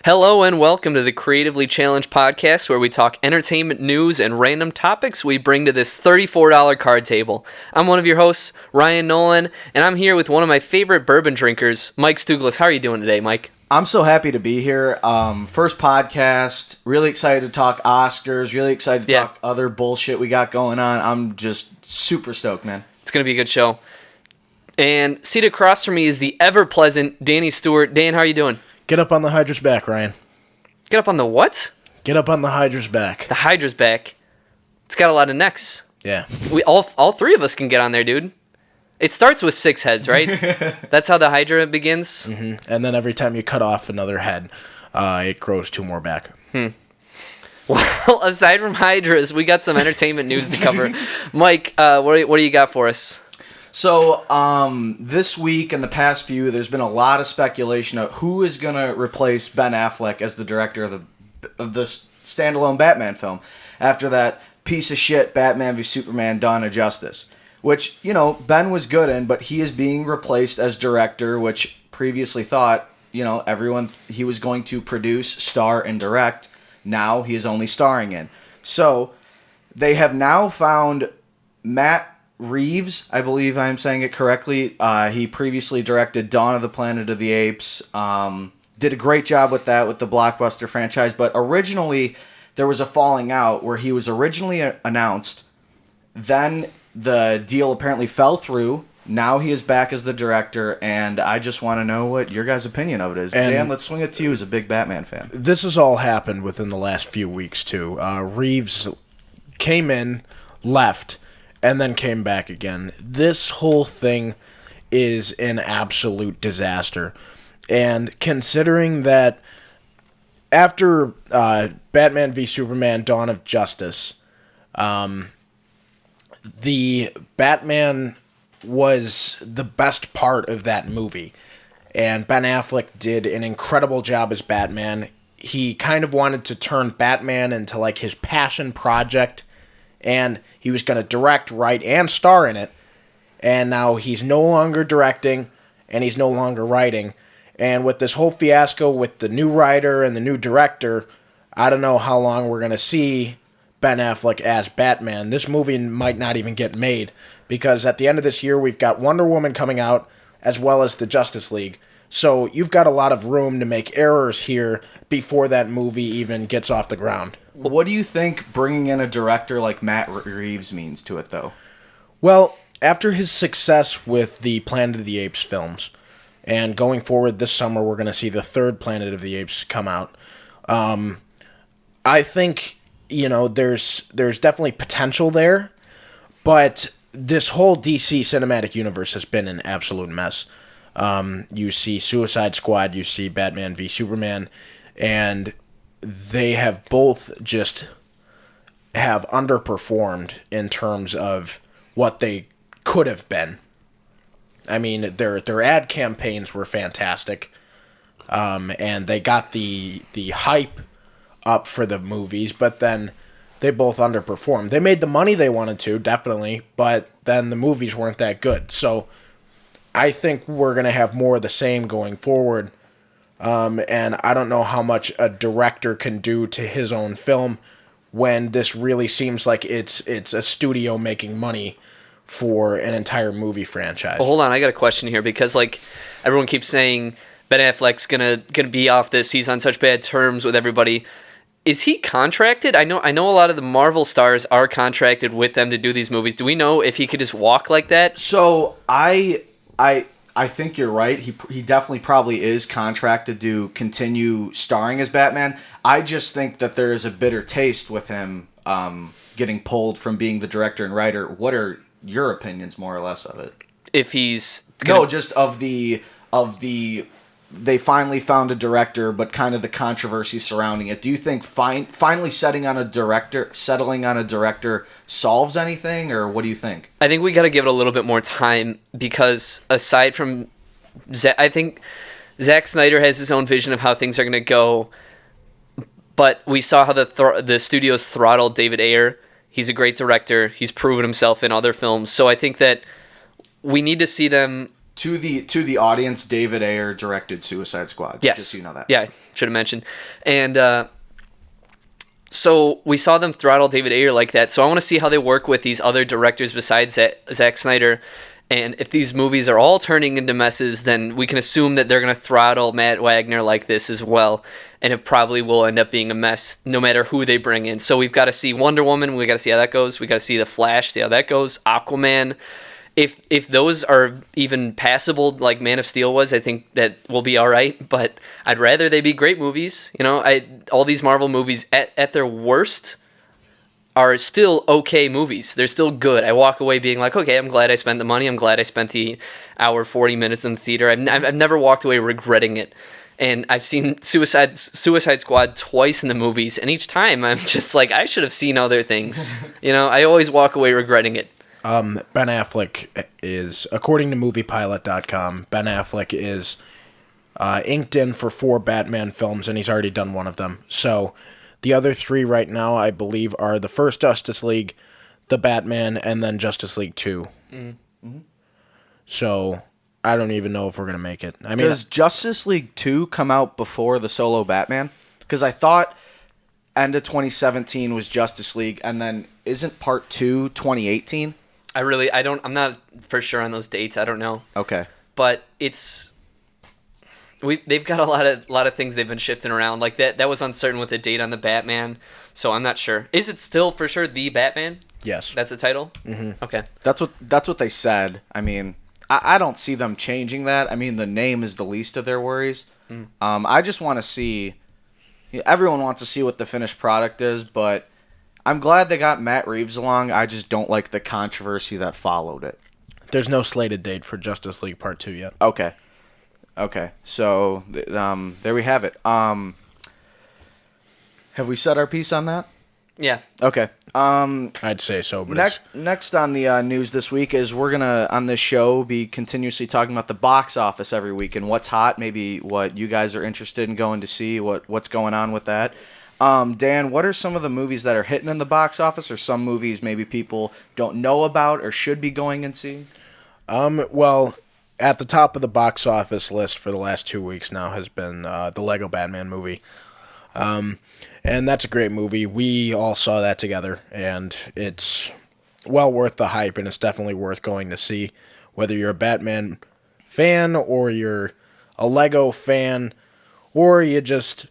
Hello and welcome to the Creatively Challenged podcast, where we talk entertainment news and random topics we bring to this $34 card table. I'm one of your hosts, Ryan Nolan, and I'm here with one of my favorite bourbon drinkers, Mike Stuglis. How are you doing today, Mike? I'm so happy to be here. First podcast, really excited to talk Oscars, really excited to talk other bullshit we got going on. I'm just super stoked, man. It's going to be a good show. And seated across from me is the ever-pleasant Danny Stewart. Dan, how are you doing? Get up on the Hydra's back, Ryan. Get up on the what? Get up on the Hydra's back. The Hydra's back. It's got a lot of necks. Yeah. We all three of us can get on there, dude. It starts with 6 heads, right? That's how the Hydra begins. Mm-hmm. And then every time you cut off another head, it grows 2 more back. Well, aside from Hydras, we got some entertainment news to cover. Mike, what do you got for us? So, this week and the past few, there's been a lot of speculation of who is going to replace Ben Affleck as the director of the standalone Batman film after that piece of shit Batman v Superman: Dawn of Justice. Which, Ben was good in, but he is being replaced as director, which previously thought, everyone he was going to produce, star, and direct. Now he is only starring in. So, they have now found Matt Reeves, I believe I'm saying it correctly. He previously directed Dawn of the Planet of the Apes. Did a great job with that, with the blockbuster franchise. But originally, there was a falling out where he was originally announced. Then the deal apparently fell through. Now he is back as the director, and I just want to know what your guys' opinion of it is. And Dan, let's swing it to you as a big Batman fan. This has all happened within the last few weeks, too. Reeves came in, left, and then came back again. This whole thing is an absolute disaster. And considering that after Batman v Superman: Dawn of Justice, the Batman was the best part of that movie. And Ben Affleck did an incredible job as Batman. He kind of wanted to turn Batman into like his passion project, and he was going to direct, write, and star in it. And now he's no longer directing, and he's no longer writing. And with this whole fiasco with the new writer and the new director, I don't know how long we're going to see Ben Affleck as Batman. This movie might not even get made, because at the end of this year, we've got Wonder Woman coming out, as well as the Justice League. So you've got a lot of room to make errors here before that movie even gets off the ground. What do you think bringing in a director like Matt Reeves means to it, though? Well, after his success with the Planet of the Apes films, and going forward this summer, we're going to see the 3rd Planet of the Apes come out. I think, there's definitely potential there, but this whole DC cinematic universe has been an absolute mess. You see Suicide Squad, you see Batman v Superman, and they have both just have underperformed in terms of what they could have been. I mean, their ad campaigns were fantastic, and they got the hype up for the movies, but then they both underperformed. They made the money they wanted to, definitely, but then the movies weren't that good. So I think we're going to have more of the same going forward. And I don't know how much a director can do to his own film when this really seems like it's a studio making money for an entire movie franchise. Well, hold on, I got a question here, because everyone keeps saying Ben Affleck's gonna be off this. He's on such bad terms with everybody. Is he contracted? I know a lot of the Marvel stars are contracted with them to do these movies. Do we know if he could just walk like that? So I think you're right. He definitely probably is contracted to continue starring as Batman. I just think that there is a bitter taste with him getting pulled from being the director and writer. What are your opinions, more or less, of it? If he's just of the they finally found a director, but kind of the controversy surrounding it. Do you think finally settling on a director solves anything, or what do you think? I think we got to give it a little bit more time, because aside from I think Zack Snyder has his own vision of how things are going to go, but we saw how the studios throttled David Ayer. He's a great director. He's proven himself in other films. So I think that we need to see them To the audience, David Ayer directed Suicide Squad. Yes. Just so you know that. Yeah, I should have mentioned. And so we saw them throttle David Ayer like that. So I want to see how they work with these other directors besides Zack Snyder. And if these movies are all turning into messes, then we can assume that they're going to throttle Matt Wagner like this as well. And it probably will end up being a mess no matter who they bring in. So we've got to see Wonder Woman. We got to see how that goes. We got to see The Flash, see how that goes. Aquaman. If those are even passable, like Man of Steel was, I think that will be all right. But I'd rather they be great movies. You know, all these Marvel movies at their worst are still okay movies. They're still good. I walk away being like, okay, I'm glad I spent the money. I'm glad I spent the hour 40 minutes in the theater. I've never walked away regretting it. And I've seen Suicide Squad twice in the movies, and each time I'm just like, I should have seen other things. You know, I always walk away regretting it. Ben Affleck is, according to MoviePilot.com, Ben Affleck is inked in for 4 Batman films, and he's already done one of them. So the other 3 right now, I believe, are the first Justice League, the Batman, and then Justice League 2. Mm-hmm. So I don't even know if we're going to make it. I mean, does Justice League 2 come out before the solo Batman? Because I thought end of 2017 was Justice League, and then isn't part 2 2018? I'm not for sure on those dates. I don't know. Okay. But they've got a lot of things they've been shifting around. Like that was uncertain with the date on the Batman, so I'm not sure. Is it still for sure the Batman? yes. That's the title? Mm-hmm. Okay. That's what they said. I mean, I don't see them changing that. I mean, the name is the least of their worries. I just want to see. Everyone wants to see what the finished product is, but I'm glad they got Matt Reeves along. I just don't like the controversy that followed it. There's no slated date for Justice League Part 2 yet. Okay. So there we have it. Have we said our piece on that? Yeah. Okay. I'd say so, but Next on the news this week is we're gonna on this show be continuously talking about the box office every week and what's hot, maybe what you guys are interested in going to see, what's going on with that. Dan, what are some of the movies that are hitting in the box office, or some movies maybe people don't know about or should be going and seeing? Well, at the top of the box office list for the last 2 weeks now has been the Lego Batman movie. And that's a great movie. We all saw that together, and it's well worth the hype, and it's definitely worth going to see. Whether you're a Batman fan, or you're a Lego fan, or you just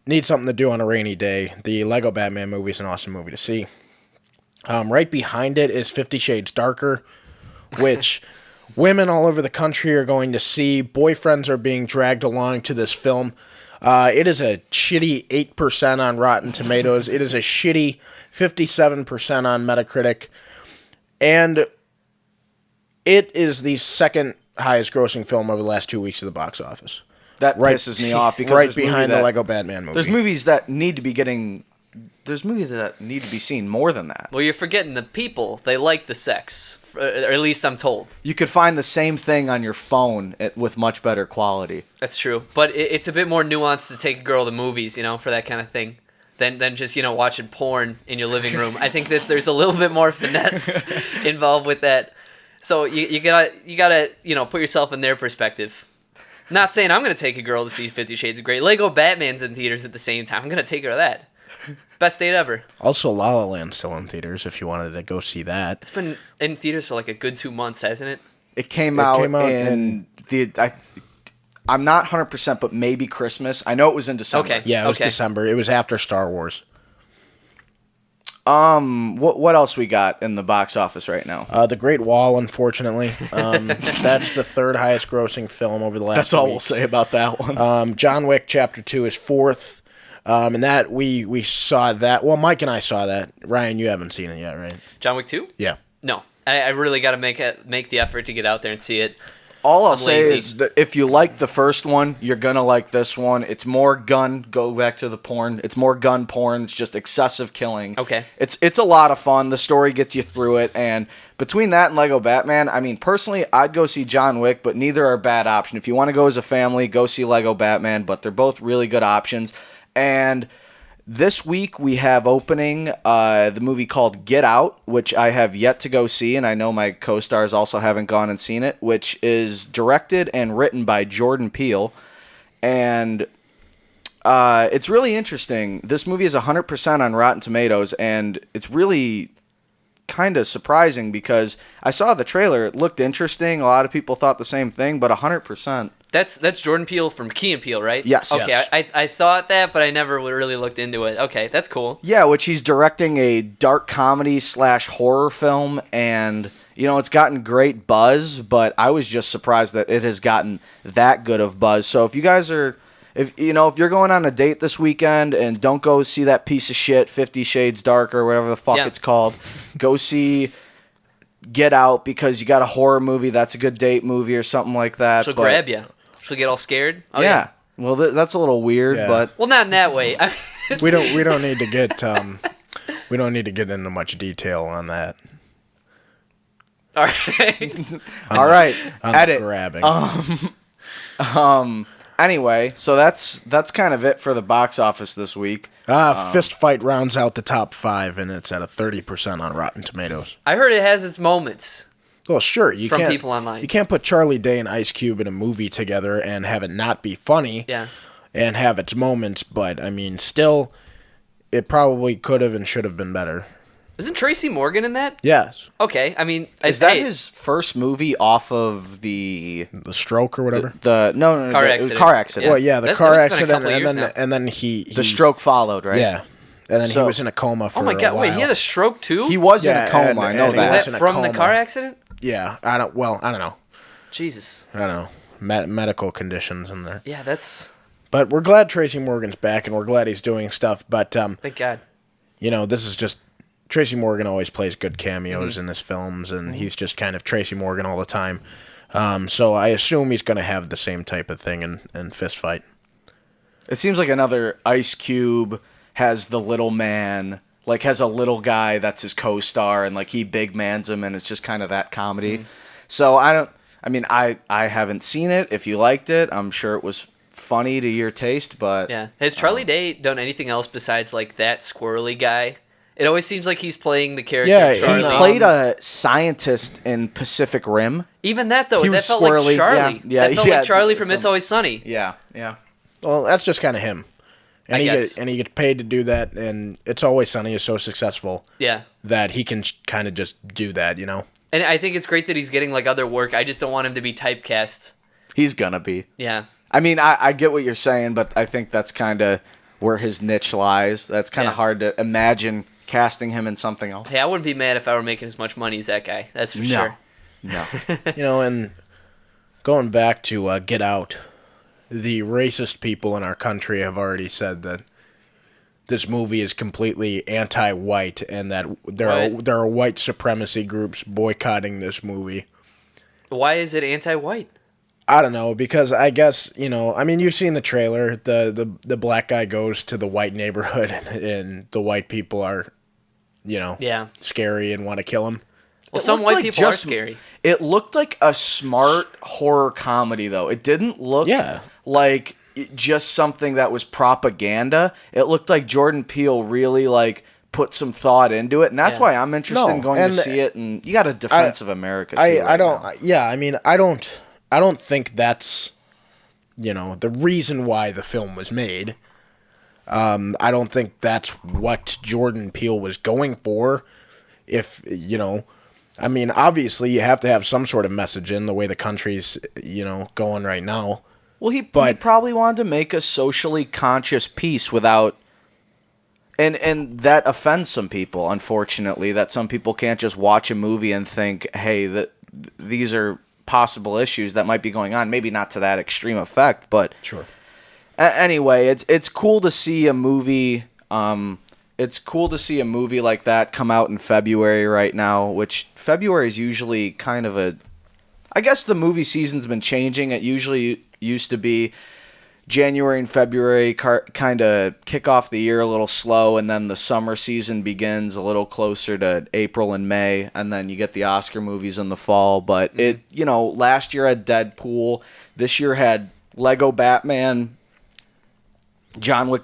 need something to do on a rainy day, the Lego Batman movie is an awesome movie to see. Right behind it is 50 Shades Darker, which women all over the country are going to see. Boyfriends are being dragged along to this film. It is a shitty 8% on Rotten Tomatoes. It is a shitty 57% on Metacritic. And it is the second highest grossing film over the last 2 weeks of the box office. That pisses me off because right behind the Lego Batman movie. There's movies that need to be there's movies that need to be seen more than that. Well, you're forgetting the people. They like the sex, or at least I'm told. You could find the same thing on your phone with much better quality. That's true, but it's a bit more nuanced to take a girl to movies, for that kind of thing, than just watching porn in your living room. I think that there's a little bit more finesse involved with that. So you gotta put yourself in their perspective. Not saying I'm gonna take a girl to see 50 Shades of Grey. Lego Batman's in theaters at the same time. I'm gonna take her to that. Best date ever. Also, La La Land's still in theaters if you wanted to go see that. It's been in theaters for like a good 2 months, hasn't it? It came out in I'm not 100%, but maybe Christmas. I know it was in December. Okay. Yeah, it was December. It was after Star Wars. What else we got in the box office right now? The Great Wall, unfortunately. That's the third highest grossing film over the last That's all week. we'll say about that one. John Wick Chapter 2 is fourth. And that we saw that. Well, Mike and I saw that. Ryan, you haven't seen it yet, right? John Wick 2? Yeah. No. I really got to make the effort to get out there and see it. All I'll say is that if you like the first one, you're going to like this one. It's more gun. Go back to the porn. It's more gun porn. It's just excessive killing. Okay. It's a lot of fun. The story gets you through it. And between that and Lego Batman, I mean, personally, I'd go see John Wick, but neither are a bad option. If you want to go as a family, go see Lego Batman, but they're both really good options. And This week we have opening the movie called Get Out, which I have yet to go see, and I know my co-stars also haven't gone and seen it, which is directed and written by Jordan Peele. And it's really interesting. This movie is 100% on Rotten Tomatoes, and it's really kind of surprising because I saw the trailer. It looked interesting. A lot of people thought the same thing, but 100%. That's Jordan Peele from Key and Peele, right? Yes. Okay, Yes. I thought that, but I never really looked into it. Okay, that's cool. Yeah, which he's directing a dark comedy / horror film, and it's gotten great buzz, but I was just surprised that it has gotten that good of buzz. So if you guys are, if you're going on a date this weekend, and don't go see that piece of shit 50 Shades Darker or whatever the fuck it's called, go see Get Out, because you got a horror movie that's a good date movie or something like that. She'll grab you. She'll get all scared. Oh, yeah. Well, that's a little weird, but well, not in that way. We don't need to get we don't need to get into much detail on that. All right. All right. Edit. Grabbing. Anyway, so that's kind of it for the box office this week. Fist Fight rounds out the top 5, and it's at a 30% on Rotten Tomatoes. I heard it has its moments. Well, sure. You From can't, people online. You can't put Charlie Day and Ice Cube in a movie together and have it not be funny. Yeah. And have its moments, but I mean, still, it probably could have and should have been better. Isn't Tracy Morgan in that? Yes. Okay, I mean, Is that his first movie off of the stroke or whatever? No, Car the accident. car accident? Yeah. Well, yeah, the That- car that's been a accident, couple years now. and then he The stroke followed, right? Yeah, and then So- he was in a coma for Oh my God! a while. Wait, he had a stroke too. He was in Yeah, a coma. and- I know and he Was that. was that in a from the coma. car accident? Yeah, I don't know. Jesus. I don't know. Medical conditions in there. Yeah, that's. But we're glad Tracy Morgan's back, and we're glad he's doing stuff. But Thank God. this is just Tracy Morgan always plays good cameos Mm-hmm. in his films, and he's just kind of Tracy Morgan all the time. So I assume he's going to have the same type of thing in Fist Fight. It seems like another Ice Cube has the little man, like has a little guy that's his co-star, and like he big mans him, and it's just kind of that comedy. So I haven't seen it. If you liked it, I'm sure it was funny to your taste, but Yeah. Has Charlie Day done anything else besides like that squirrely guy? It always seems like he's playing the character. Yeah, he Charlie. played a scientist in Pacific Rim. Even that though, he that was felt squirrely, like Charlie. yeah, that felt yeah. like Charlie from It's Always Sunny. Yeah. Well, that's just kind of him. And I guess. he gets paid to do that, and It's Always Sunny is so successful Yeah. that he can kind of just do that, And I think it's great that he's getting like other work. I just don't want him to be typecast. He's gonna be. Yeah. I mean, I get what you're saying, but I think that's kind of where his niche lies. That's kind of Yeah. hard to imagine casting him in something else. Hey, I wouldn't be mad if I were making as much money as that guy. That's for sure. No. And going back to Get Out, the racist people in our country have already said that this movie is completely anti-white, and that there are white supremacy groups boycotting this movie. Why is it anti-white? I don't know, because I guess, you've seen the trailer. The black guy goes to the white neighborhood, and the white people are, Yeah. scary and want to kill him. Well, It some looked white like people are just- scary. It looked like a smart horror comedy, though. It didn't look like just something that was propaganda. It looked like Jordan Peele really put some thought into it, and that's Yeah. why I'm interested in No, going to and see it. And you got a Defense of America. Too I right don't. now. I don't think that's the reason why the film was made. I don't think that's what Jordan Peele was going for. If obviously you have to have some sort of message in the way the country's going right now. Well, he probably wanted to make a socially conscious piece without. And that offends some people, unfortunately, that some people can't just watch a movie and think, hey, these are possible issues that might be going on. Maybe not to that extreme effect, but Sure. Anyway, it's cool to see a movie. It's cool to see a movie like that come out in February right now, which February is usually kind of a. I guess the movie season's been changing. It usually used to be January and February kind of kick off the year a little slow, and then the summer season begins a little closer to April and May, and then you get the Oscar movies in the fall. But last year had Deadpool. This year had Lego Batman, John Wick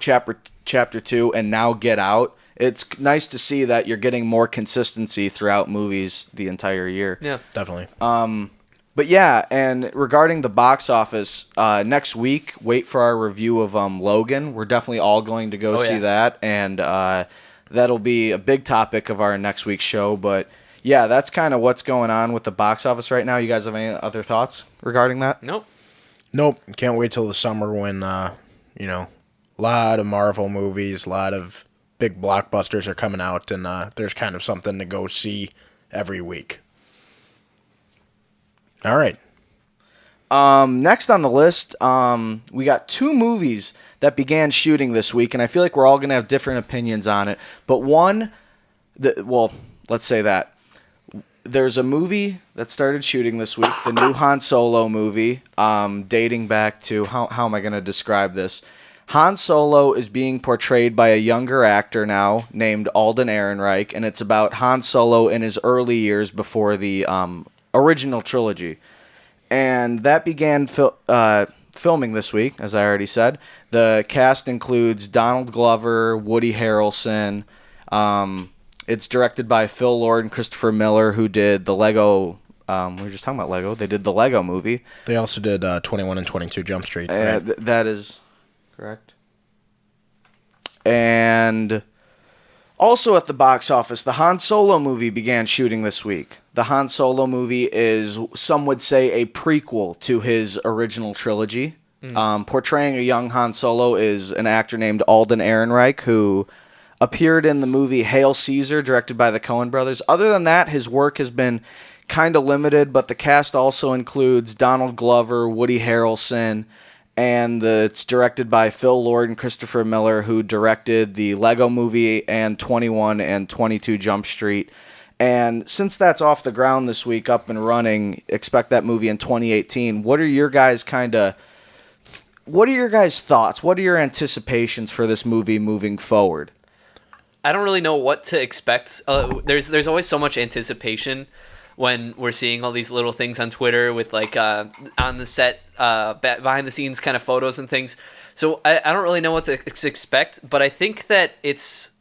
Chapter 2, and now Get Out. It's nice to see that you're getting more consistency throughout movies the entire year. Yeah. Definitely. But yeah, and regarding the box office, next week, wait for our review of Logan. We're definitely all going to go see that, and that'll be a big topic of our next week's show. But yeah, that's kind of what's going on with the box office right now. You guys have any other thoughts regarding that? Nope. Nope. Can't wait till the summer when, a lot of Marvel movies, a lot of big blockbusters are coming out, and there's kind of something to go see every week. All right. Next on the list, we got 2 movies that began shooting this week, and I feel like we're all going to have different opinions on it. But one, let's say that. There's a movie that started shooting this week, the new Han Solo movie, dating back to, how am I going to describe this? Han Solo is being portrayed by a younger actor now named Alden Ehrenreich, and it's about Han Solo in his early years before the original trilogy. And that began filming this week, as I already said. The cast includes Donald Glover, Woody Harrelson. It's directed by Phil Lord and Christopher Miller, who did the Lego. We were just talking about Lego. They did the Lego movie. They also did 21 and 22 Jump Street. Right? That is correct. And also at the box office, the Han Solo movie began shooting this week. The Han Solo movie is, some would say, a prequel to his original trilogy. Portraying a young Han Solo is an actor named Alden Ehrenreich, who appeared in the movie Hail Caesar, directed by the Coen brothers. Other than that, his work has been kind of limited, but the cast also includes Donald Glover, Woody Harrelson, and it's directed by Phil Lord and Christopher Miller, who directed the Lego movie and 21 and 22 Jump Street. And since that's off the ground this week, up and running, expect that movie in 2018. What are your guys' thoughts? What are your anticipations for this movie moving forward? I don't really know what to expect. There's always so much anticipation when we're seeing all these little things on Twitter with like on the set, behind the scenes kind of photos and things. So I don't really know what to expect, but I think that it's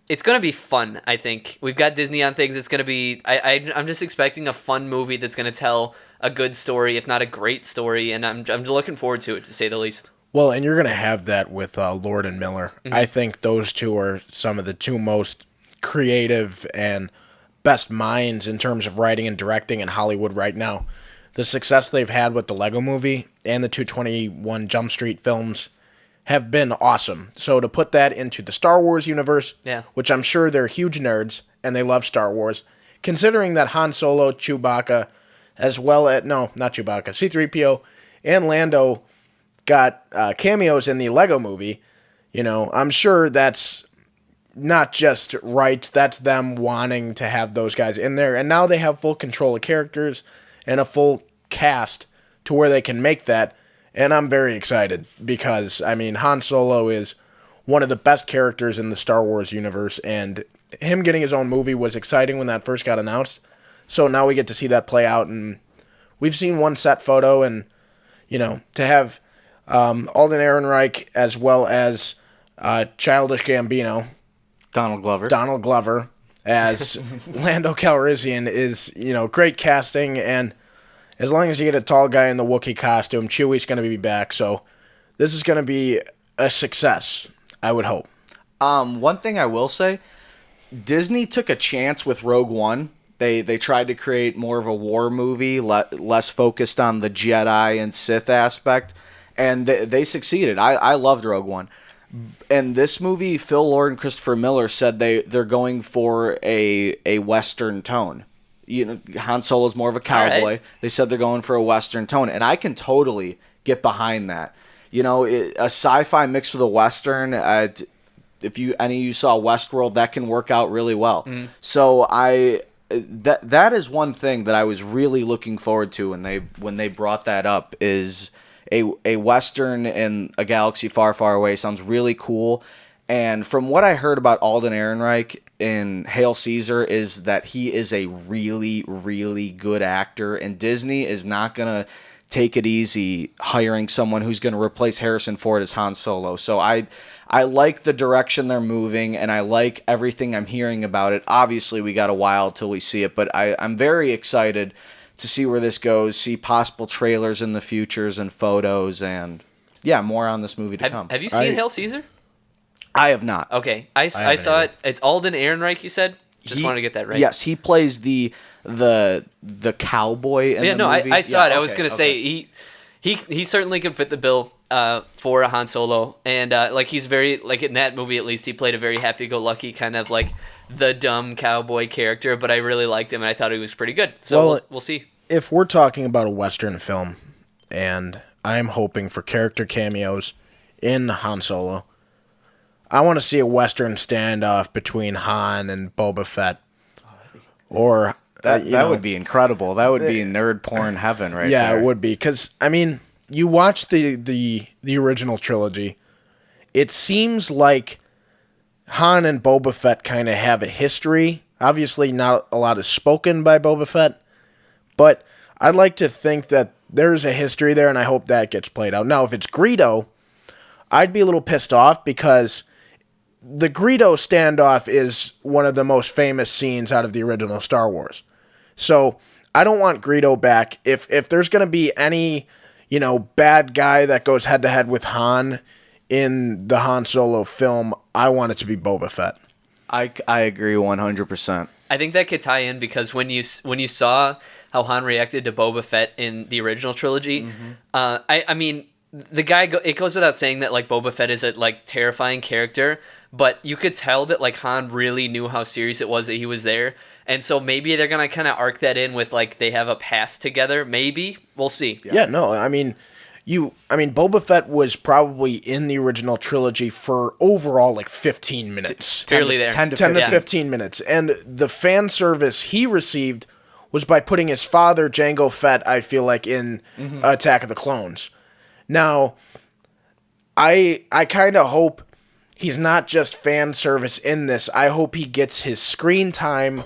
going to be fun. I think we've got Disney on things. It's going to be. I'm just expecting a fun movie that's going to tell a good story, if not a great story, and I'm looking forward to it, to say the least. Well, and you're going to have that with Lord and Miller. Mm-hmm. I think those two are some of the 2 most creative and best minds in terms of writing and directing in Hollywood right now. The success they've had with the Lego movie and the 21 Jump Street films have been awesome. So to put that into the Star Wars universe, which I'm sure they're huge nerds and they love Star Wars, considering that Han Solo, Chewbacca, as well as, no, not Chewbacca, C-3PO and Lando got cameos in the Lego movie, I'm sure that's not just right, that's them wanting to have those guys in there. And now they have full control of characters and a full cast to where they can make that. And I'm very excited because, Han Solo is one of the best characters in the Star Wars universe, and him getting his own movie was exciting when that first got announced. So now we get to see that play out, and we've seen one set photo, and, to have Alden Ehrenreich as well as Childish Gambino, Donald Glover as Lando Calrissian is, great casting, and as long as you get a tall guy in the Wookiee costume, Chewie's going to be back, so this is going to be a success, I would hope. One thing I will say, Disney took a chance with Rogue One. They tried to create more of a war movie, less focused on the Jedi and Sith aspect, and they succeeded. I loved Rogue One. And this movie, Phil Lord and Christopher Miller said they're going for a Western tone. Han Solo's more of a cowboy. Right. They said they're going for a Western tone, and I can totally get behind that. A sci-fi mixed with a Western. If any of you saw Westworld, that can work out really well. Mm. So that is one thing that I was really looking forward to when they brought that up, is a Western in a galaxy far, far away. Sounds really cool. And from what I heard about Alden Ehrenreich in Hail Caesar is that he is a really, really good actor, and Disney is not going to take it easy hiring someone who's going to replace Harrison Ford as Han Solo. So I like the direction they're moving, and I like everything I'm hearing about it. Obviously, we got a while till we see it, but I'm very excited to see where this goes, see possible trailers in the futures and photos, and yeah, more on this movie to come. Have you seen Hail Caesar? I have not. Okay, I saw it. It's Alden Ehrenreich, you said? Just wanted to get that right. Yes, he plays the cowboy in the movie. I saw it. I was going to say, he certainly could fit the bill for a Han Solo. And like he's very, like in that movie at least, he played a very happy-go-lucky kind of like the dumb cowboy character, but I really liked him and I thought he was pretty good. So we'll see. If we're talking about a Western film, and I'm hoping for character cameos in Han Solo, I want to see a Western standoff between Han and Boba Fett. Or that would be incredible. That would be nerd porn heaven right there. Yeah, it would be. Because, I mean, you watch the original trilogy, it seems like Han and Boba Fett kind of have a history. Obviously, not a lot is spoken by Boba Fett, but I'd like to think that there's a history there, and I hope that gets played out. Now, if it's Greedo, I'd be a little pissed off because the Greedo standoff is one of the most famous scenes out of the original Star Wars. So I don't want Greedo back. If there's going to be any, bad guy that goes head to head with Han in the Han Solo film, I want it to be Boba Fett. I agree 100%. I think that could tie in because when you saw how Han reacted to Boba Fett in the original trilogy, I mean, the guy, it goes without saying that like Boba Fett is a like terrifying character, but you could tell that like Han really knew how serious it was that he was there, and so maybe they're gonna kind of arc that in with like they have a past together. Maybe we'll see. Yeah, no, I mean, Boba Fett was probably in the original trilogy for overall like 15 minutes, barely there, 10 to 15 minutes, and the fan service he received was by putting his father Jango Fett, I feel like, in Attack of the Clones. Now, I kind of hope he's not just fan service in this. I hope he gets his screen time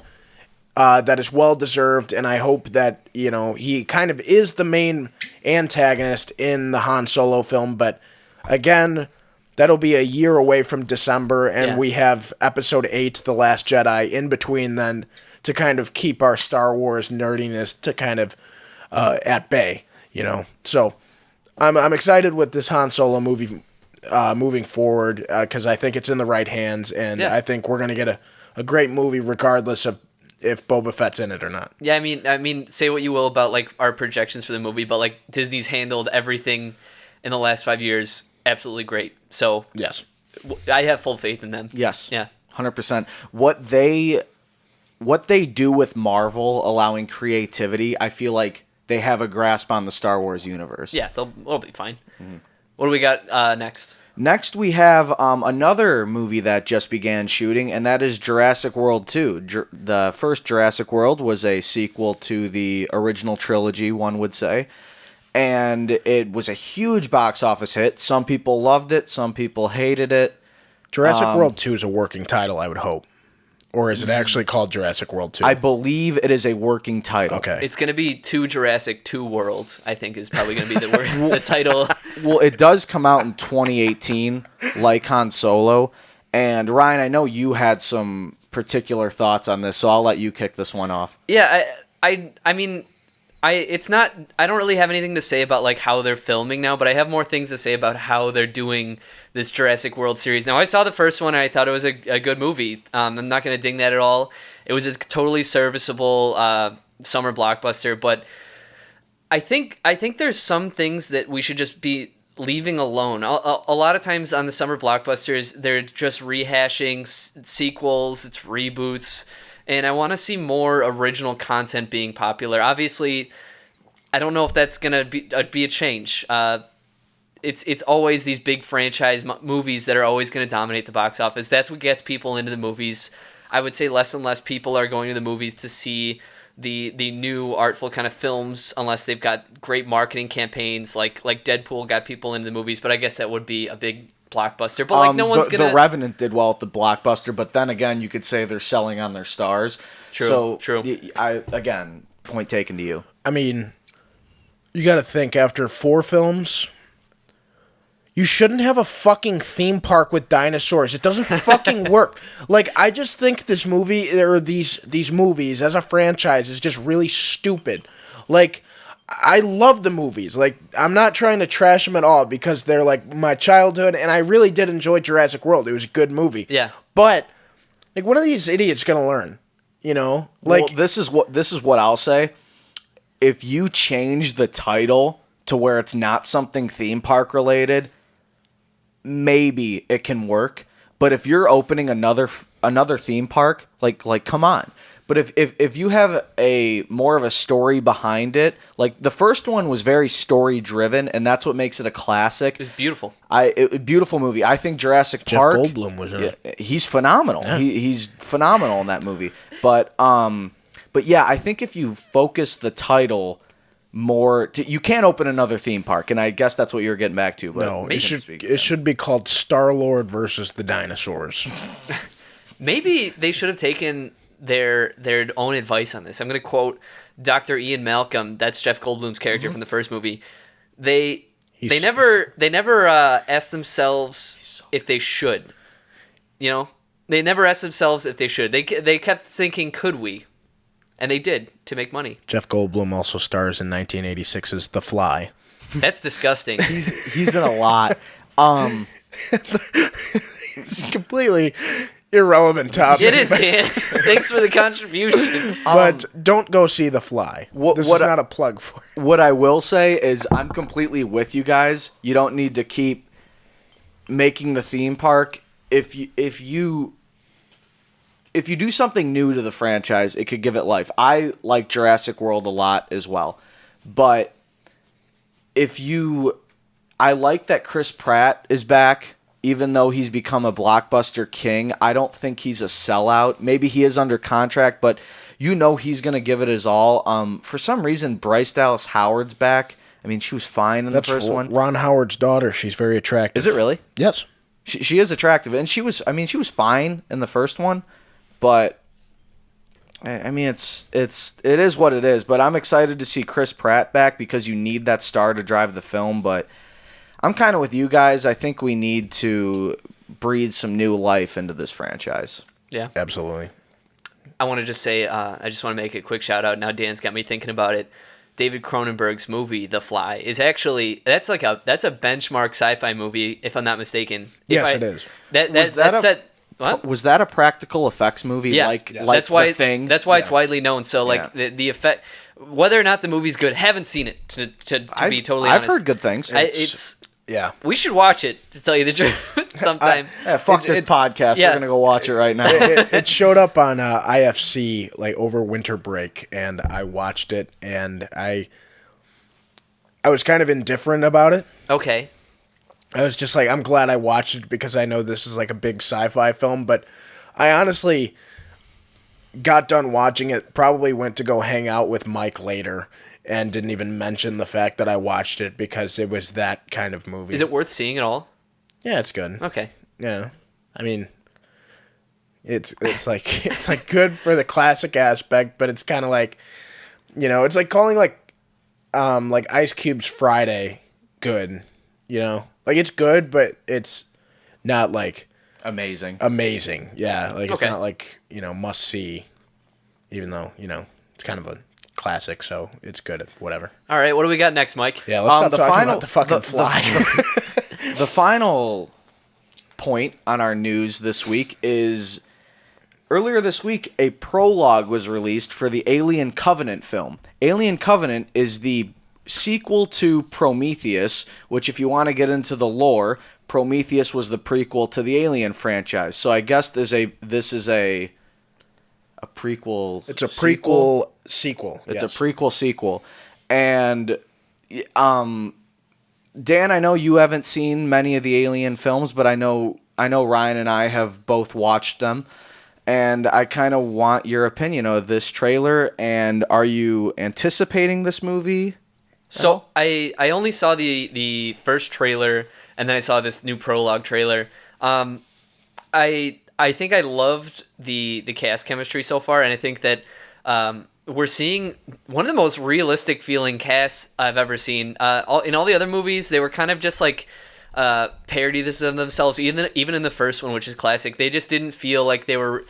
that is well-deserved, and I hope that, he kind of is the main antagonist in the Han Solo film. But, again, that'll be a year away from December, and we have Episode 8, The Last Jedi, in between then to kind of keep our Star Wars nerdiness to kind of at bay, So I'm excited with this Han Solo movie moving forward because I think it's in the right hands, and I think we're going to get a great movie regardless of if Boba Fett's in it or not. Yeah, I mean, say what you will about like our projections for the movie, but like Disney's handled everything in the last 5 years absolutely great. So yes, I have full faith in them. Yes, yeah, 100%. What they do with Marvel, allowing creativity, I feel like they have a grasp on the Star Wars universe. Yeah, they'll be fine. Mm-hmm. What do we got next? Next, we have another movie that just began shooting, and that is Jurassic World 2. The first Jurassic World was a sequel to the original trilogy, one would say. And it was a huge box office hit. Some people loved it, some people hated it. Jurassic World 2 is a working title, I would hope. Or is it actually called Jurassic World 2? I believe it is a working title. Okay. It's going to be 2 Jurassic 2 World, I think is probably going to be the title. Well, it does come out in 2018, like Han Solo. And Ryan, I know you had some particular thoughts on this, so I'll let you kick this one off. Yeah, I mean, it's not. I don't really have anything to say about like how they're filming now, but I have more things to say about how they're doing this Jurassic World series. Now, I saw the first one and I thought it was a good movie. I'm not going to ding that at all. It was a totally serviceable summer blockbuster, but I think there's some things that we should just be leaving alone. A lot of times on the summer blockbusters, they're just rehashing sequels, it's reboots, and I want to see more original content being popular. Obviously, I don't know if that's going to be a change. It's always these big franchise movies that are always going to dominate the box office. That's what gets people into the movies. I would say less and less people are going to the movies to see the new artful kind of films unless they've got great marketing campaigns like Deadpool got people into the movies, but I guess that would be a big blockbuster. But like no one's going to... The Revenant did well at the blockbuster, but then again, you could say they're selling on their stars. True, so, true. Again, point taken to you. I mean, You got to think, after 4 films, you shouldn't have a fucking theme park with dinosaurs. It doesn't fucking work. Like, I just think this movie, or these movies as a franchise, is just really stupid. Like, I love the movies. Like, I'm not trying to trash them at all because they're like my childhood, and I really did enjoy Jurassic World. It was a good movie. Yeah. But like, what are these idiots gonna learn? You know, like, well, this is what I'll say. If you change the title to where it's not something theme park related, maybe it can work. But if you're opening another theme park, like come on. But if you have a more of a story behind it, like the first one was very story driven, and that's what makes it a classic. It was beautiful. Beautiful movie. I think Jurassic Jeff Park. Goldblum was in it. He's phenomenal. Yeah. He's phenomenal in that movie. But yeah, I think if you focus the title more, you can't open another theme park, and I guess that's what you're getting back to. But no, we it can should speak it should be called Star-Lord versus the dinosaurs. Maybe they should have taken their own advice on this. I'm going to quote Dr. Ian Malcolm. That's Jeff Goldblum's character from the first movie. They never asked themselves if they should. You know, they never asked themselves if they should. They kept thinking, could we? And they did, to make money. Jeff Goldblum also stars in 1986's The Fly. That's disgusting. he's in a lot. It's completely irrelevant topic. It is, Dan. Thanks for the contribution. But don't go see The Fly. This is not a plug for it. What I will say is I'm completely with you guys. You don't need to keep making the theme park. If you do something new to the franchise, it could give it life. I like Jurassic World a lot as well. But I like that Chris Pratt is back, even though he's become a blockbuster king. I don't think he's a sellout. Maybe he is under contract, but you know he's going to give it his all. For some reason, Bryce Dallas Howard's back. I mean, she was fine in the first one. Ron Howard's daughter. She's very attractive. Is it really? Yes. She is attractive, and she was fine in the first one. But I mean, it is what it is. But I'm excited to see Chris Pratt back because you need that star to drive the film. But I'm kind of with you guys. I think we need to breathe some new life into this franchise. Yeah, absolutely. I want to just say, I just want to make a quick shout out. Now Dan's got me thinking about it. David Cronenberg's movie The Fly is actually that's a benchmark sci-fi movie, if I'm not mistaken. It is. What? Was that a practical effects movie? Yeah, like that's why The Thing? That's why it's widely known. So like the effect, whether or not the movie's good, haven't seen it to be totally honest. I've heard good things. Yeah, we should watch it to tell you the truth sometime. Fuck this podcast. Yeah. We're gonna go watch it right now. it showed up on IFC like over winter break, and I watched it, and I was kind of indifferent about it. Okay. I was just like, I'm glad I watched it because I know this is like a big sci-fi film, but I honestly got done watching it, probably went to go hang out with Mike later, and didn't even mention the fact that I watched it because it was that kind of movie. Is it worth seeing at all? Yeah, it's good. Okay. Yeah. I mean, it's like it's like good for the classic aspect, but it's kind of like, you know, it's like calling like Ice Cube's Friday good, you know? Like it's good, but it's not like Amazing. Yeah, like it's Okay. not like, you know, must see, even though, you know, it's kind of a classic, so it's good. Whatever. All right, what do we got next, Mike? Yeah, let's stop talking about the fucking Fly. The final point on our news this week is earlier this week a prologue was released for the Alien Covenant film. Alien Covenant is the sequel to Prometheus, which if you want to get into the lore, Prometheus was the prequel to the Alien franchise. So I guess this is a prequel. It's a prequel sequel. It's yes. a prequel sequel. And Dan, I know you haven't seen many of the Alien films, but I know Ryan and I have both watched them. And I kind of want your opinion of this trailer. And are you anticipating this movie? So I only saw the first trailer, and then I saw this new prologue trailer. I think I loved the cast chemistry so far, and I think that we're seeing one of the most realistic feeling casts I've ever seen. In all the other movies, they were kind of just like parodies of themselves. Even in the first one, which is classic, they just didn't feel like they were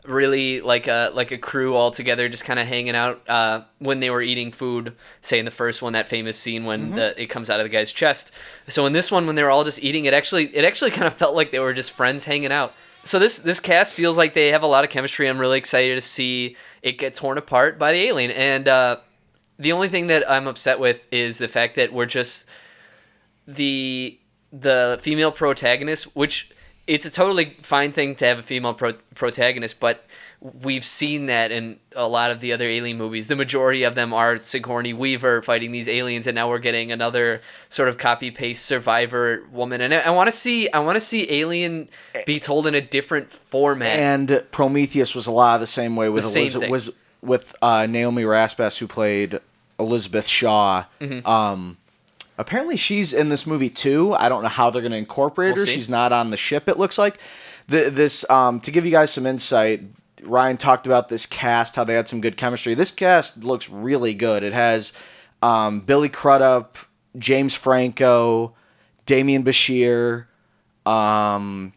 really like a crew all together, just kind of hanging out when they were eating food. Say in the first one, that famous scene when it comes out of the guy's chest. So in this one, when they were all just eating, it actually kind of felt like they were just friends hanging out. So this cast feels like they have a lot of chemistry. I'm really excited to see it get torn apart by the alien. And the only thing that I'm upset with is the fact that we're just the female protagonist, which it's a totally fine thing to have a female protagonist, but we've seen that in a lot of the other alien movies. The majority of them are Sigourney Weaver fighting these aliens, and now we're getting another sort of copy-paste survivor woman. And I want to see Alien be told in a different format. And Prometheus was a lot of the same way with The same thing. Naomi Rapace, who played Elizabeth Shaw. Apparently she's in this movie too. I don't know how they're going to incorporate her. see. She's not on the ship, it looks like. To give you guys some insight, Ryan talked about this cast, how they had some good chemistry. This cast looks really good. It has Billy Crudup, James Franco, Damian Bashir, Naomi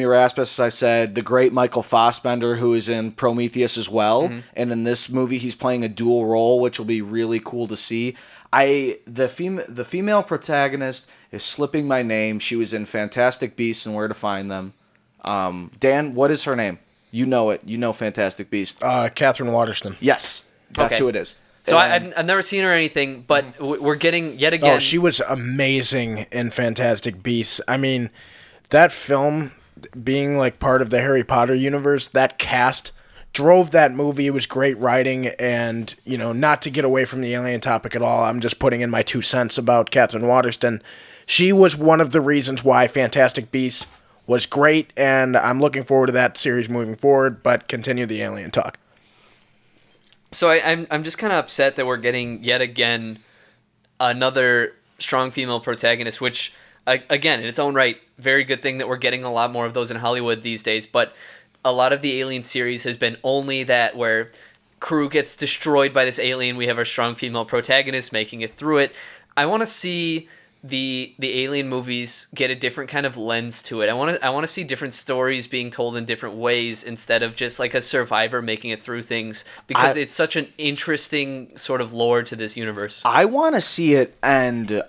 Rapace, as I said, the great Michael Fassbender, who is in Prometheus as well. And in this movie, he's playing a dual role, which will be really cool to see. The female protagonist is slipping my name. She was in Fantastic Beasts and Where to Find Them. Dan, what is her name? You know it. You know Fantastic Beasts. Catherine Waterston. Yes, that's Okay. who it is. So And- I've never seen her or anything, but we're getting yet again. Oh, she was amazing in Fantastic Beasts. I mean, that film being like part of the Harry Potter universe, that cast drove that movie. It was great writing, and not to get away from the alien topic at all, I'm just putting in my 2 cents about Catherine Waterston. She was one of the reasons why Fantastic Beasts was great, and I'm looking forward to that series moving forward, but continue the alien talk. So I'm just kind of upset that we're getting yet again another strong female protagonist, which again in its own right, very good thing that we're getting a lot more of those in Hollywood these days. But a lot of the Alien series has been only that where crew gets destroyed by this alien. We have our strong female protagonist making it through it. I want to see the Alien movies get a different kind of lens to it. I want to see different stories being told in different ways instead of just like a survivor making it through things, because it's such an interesting sort of lore to this universe. I want to see it end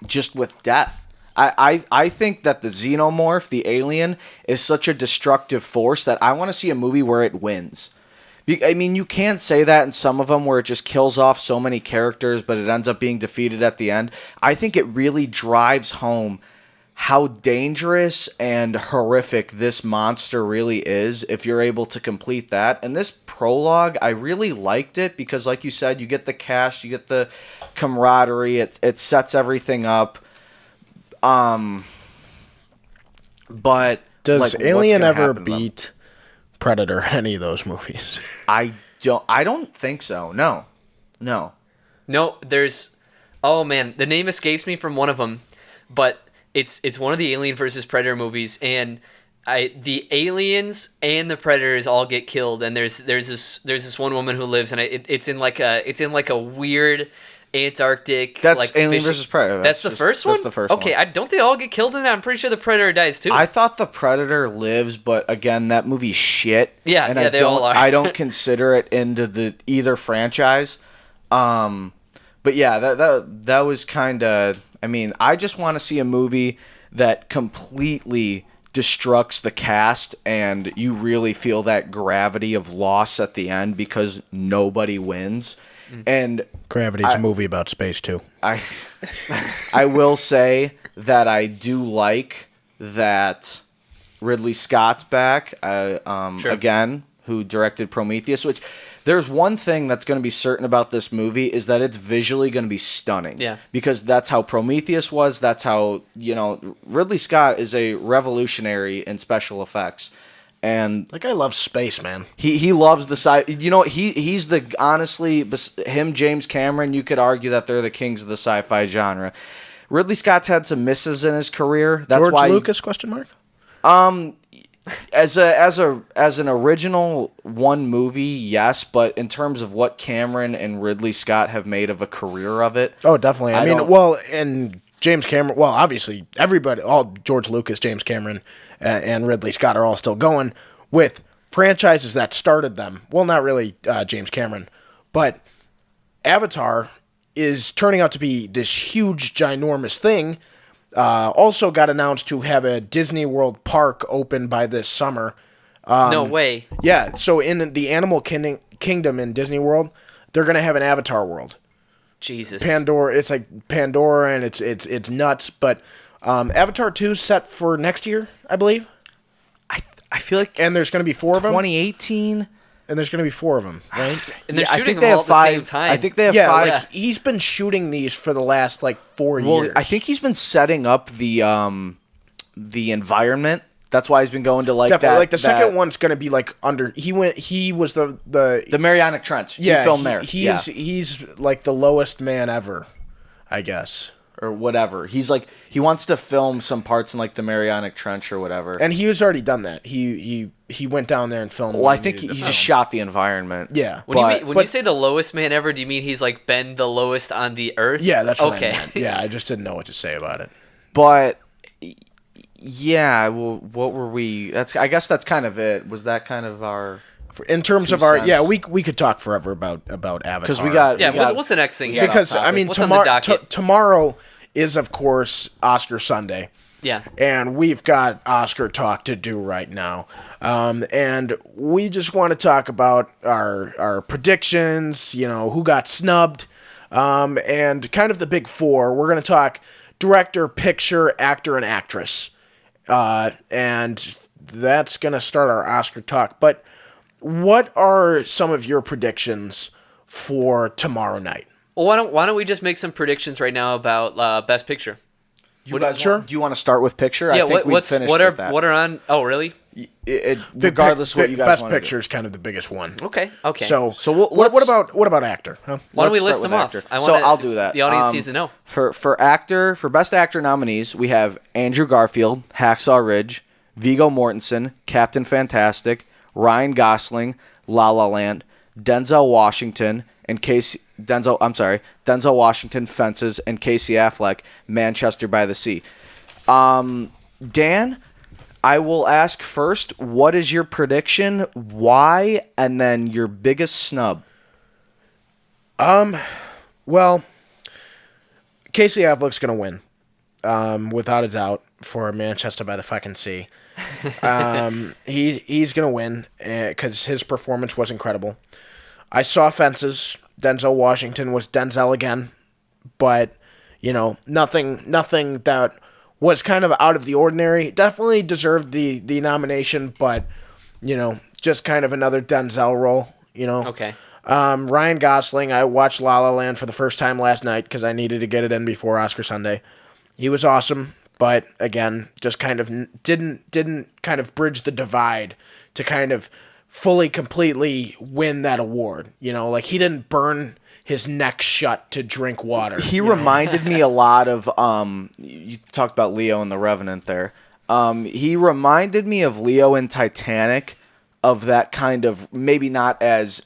just with death. I think that the xenomorph, the alien, is such a destructive force that I want to see a movie where it wins. I mean, you can't say that in some of them where it just kills off so many characters, but it ends up being defeated at the end. I think it really drives home how dangerous and horrific this monster really is if you're able to complete that. And this prologue, I really liked it because, like you said, you get the cast, you get the camaraderie, it sets everything up. But Does like, what's Alien gonna ever happen to them? beat Predator in any of those movies? I don't think so. No. No, there's, oh man, the name escapes me from one of them, but it's one of the Alien versus Predator movies, and the aliens and the predators all get killed, and there's this one woman who lives, and it's in like a weird Antarctic. That's like Alien fishing- versus Predator. That's the first one. That's the first one. Okay, don't they all get killed in that? I'm pretty sure the predator dies too. I thought the Predator lives, but again, that movie's shit. Yeah, and yeah, they all are. I don't consider it into either franchise. But yeah, that was kind of. I mean, I just want to see a movie that completely destructs the cast, and you really feel that gravity of loss at the end because nobody wins. And Gravity's a movie about space, too. I will say that I do like that Ridley Scott's back again, who directed Prometheus, which there's one thing that's going to be certain about this movie is that it's visually going to be stunning. Yeah. Because that's how Prometheus was. That's how, Ridley Scott is a revolutionary in special effects. And That guy loves space, man. he loves the sci. He's the honestly him, James Cameron. You could argue that they're the kings of the sci-fi genre. Ridley Scott's had some misses in his career. That's George why Lucas, question mark? as an original one movie, yes, but in terms of what Cameron and Ridley Scott have made of a career of it, Oh, definitely. I mean, don't- well, and James Cameron. Well, obviously, everybody, all George Lucas, James Cameron, and Ridley Scott are all still going with franchises that started them. Well, not really James Cameron, but Avatar is turning out to be this huge, ginormous thing. Also got announced to have a Disney World park open by this summer. No way. Yeah, so in the Animal Kingdom in Disney World, they're gonna have an Avatar world. Jesus. Pandora, it's like Pandora, and it's nuts. But Avatar 2 set for next year, I believe, I feel like and there's gonna be 4 of them. 2018. And there's gonna be 4 of them, right? And they're I shooting think they them all have at the 5. same time. I think they have Yeah, 5. like he's been shooting these for the last like 4 Well, years. I think he's been setting up the environment. That's why he's been going to like definitely that. like the second one's gonna be like under. He was the Mariana Trench. yeah. He filmed there. He's like the lowest man ever, I guess. Or whatever. He's like he wants to film some parts in like the Mariana Trench or whatever. And he has already done that. He went down there and filmed. Well, what I think needed he to just film. shot the environment. Yeah. When you say the lowest man ever, do you mean he's like been the lowest on the earth? Yeah, that's what okay. I meant. Yeah, I just didn't know what to say about it. But yeah, well, what were we? I guess that's kind of it. Was that kind of our? In terms 2 of our, cents. yeah, we could talk forever about Avatar Because we got Yeah. we got- What's the next thing? here? because off I mean What's on the docket? tomorrow is of course Oscar Sunday. Yeah. And we've got Oscar talk to do right now. And we just want to talk about our predictions, you know, who got snubbed, and kind of the big 4. We're going to talk director, picture, actor, and actress. And that's going to start our Oscar talk. But what are some of your predictions for tomorrow night? Well, why don't we just make some predictions right now about Best Picture? You guys Sure. do you want to start with picture? Yeah. I think we finished what with that. are on? Oh, really? Regardless what you guys Best want to picture do. is kind of the biggest one. Okay. Okay. So what what about actor? Huh? why don't we Let's list start them with off? actor. So I'll do that. The audience needs to know. For best actor nominees, we have Andrew Garfield, Hacksaw Ridge, Viggo Mortensen, Captain Fantastic, Ryan Gosling, La La Land, Denzel Washington, Denzel Washington, Fences, and Casey Affleck, Manchester by the Sea. Dan, I will ask first, what is your prediction, why, and then your biggest snub? Well, Casey Affleck's gonna win, without a doubt, for Manchester by the fucking Sea. He's gonna win because his performance was incredible. I saw Fences. Denzel Washington was Denzel again, but you know nothing that was kind of out of the ordinary. Definitely deserved the nomination, but you know just kind of another Denzel role. You know. Okay. Ryan Gosling, I watched La La Land for the first time last night because I needed to get it in before Oscar Sunday. He was awesome, but again, just kind of didn't kind of bridge the divide to kind of fully, completely win that award. You know, like he didn't burn his neck shut to drink water. He reminded me a lot of you talked about Leo in The Revenant there. He reminded me of Leo in Titanic, of that kind of maybe not as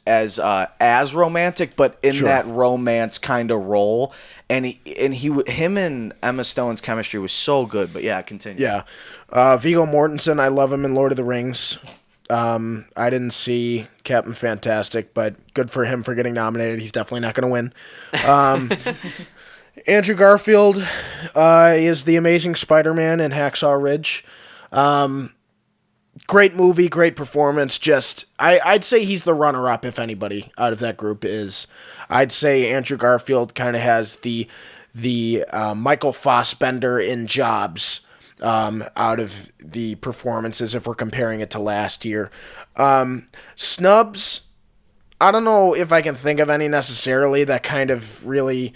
romantic, but in Sure. that romance kind of role. And him and Emma Stone's chemistry was so good. But yeah, continue. Yeah. Viggo Mortensen, I love him in Lord of the Rings. I didn't see Captain Fantastic, but good for him for getting nominated. He's definitely not going to win. Andrew Garfield is the Amazing Spider-Man in Hacksaw Ridge. Great movie, great performance. Just, I'd say he's the runner-up if anybody out of that group is. I'd say Andrew Garfield kind of has the Michael Fassbender in Jobs out of the performances if we're comparing it to last year. Snubs, I don't know if I can think of any necessarily that kind of really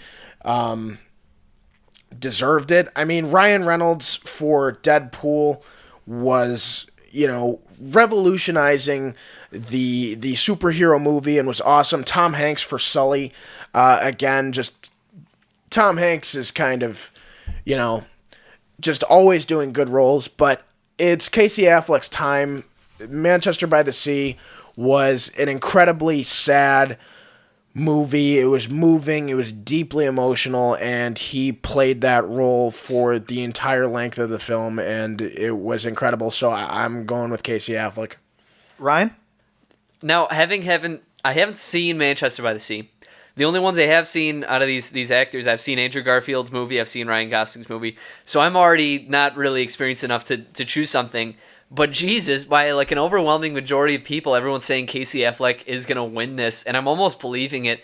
deserved it. I mean, Ryan Reynolds for Deadpool was, you know, revolutionizing the superhero movie and was awesome. Tom Hanks for Sully, again, just Tom Hanks is kind of, you know, just always doing good roles, but it's Casey Affleck's time. Manchester by the Sea was an incredibly sad movie. It was moving. It was deeply emotional, and he played that role for the entire length of the film, and it was incredible. So I'm going with Casey Affleck. Ryan? Now, I haven't seen Manchester by the Sea. The only ones I have seen out of these actors, I've seen Andrew Garfield's movie, I've seen Ryan Gosling's movie. So I'm already not really experienced enough to choose something. But Jesus, by like an overwhelming majority of people, everyone's saying Casey Affleck is going to win this, and I'm almost believing it.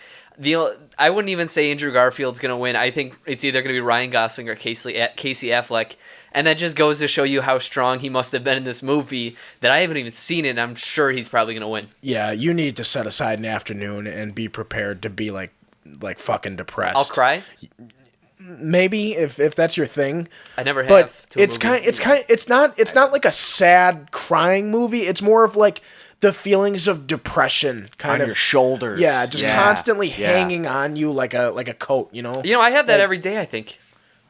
I wouldn't even say Andrew Garfield's going to win. I think it's either going to be Ryan Gosling or Casey Affleck. And that just goes to show you how strong he must have been in this movie that I haven't even seen it, and I'm sure he's probably going to win. Yeah, you need to set aside an afternoon and be prepared to be like fucking depressed. I'll cry. Maybe if that's your thing. I never have. But to a it's movie. it's not like a sad crying movie. It's more of like the feelings of depression kind On of your shoulders. Yeah, just constantly hanging on you like a coat, you know? I have that every day, I think.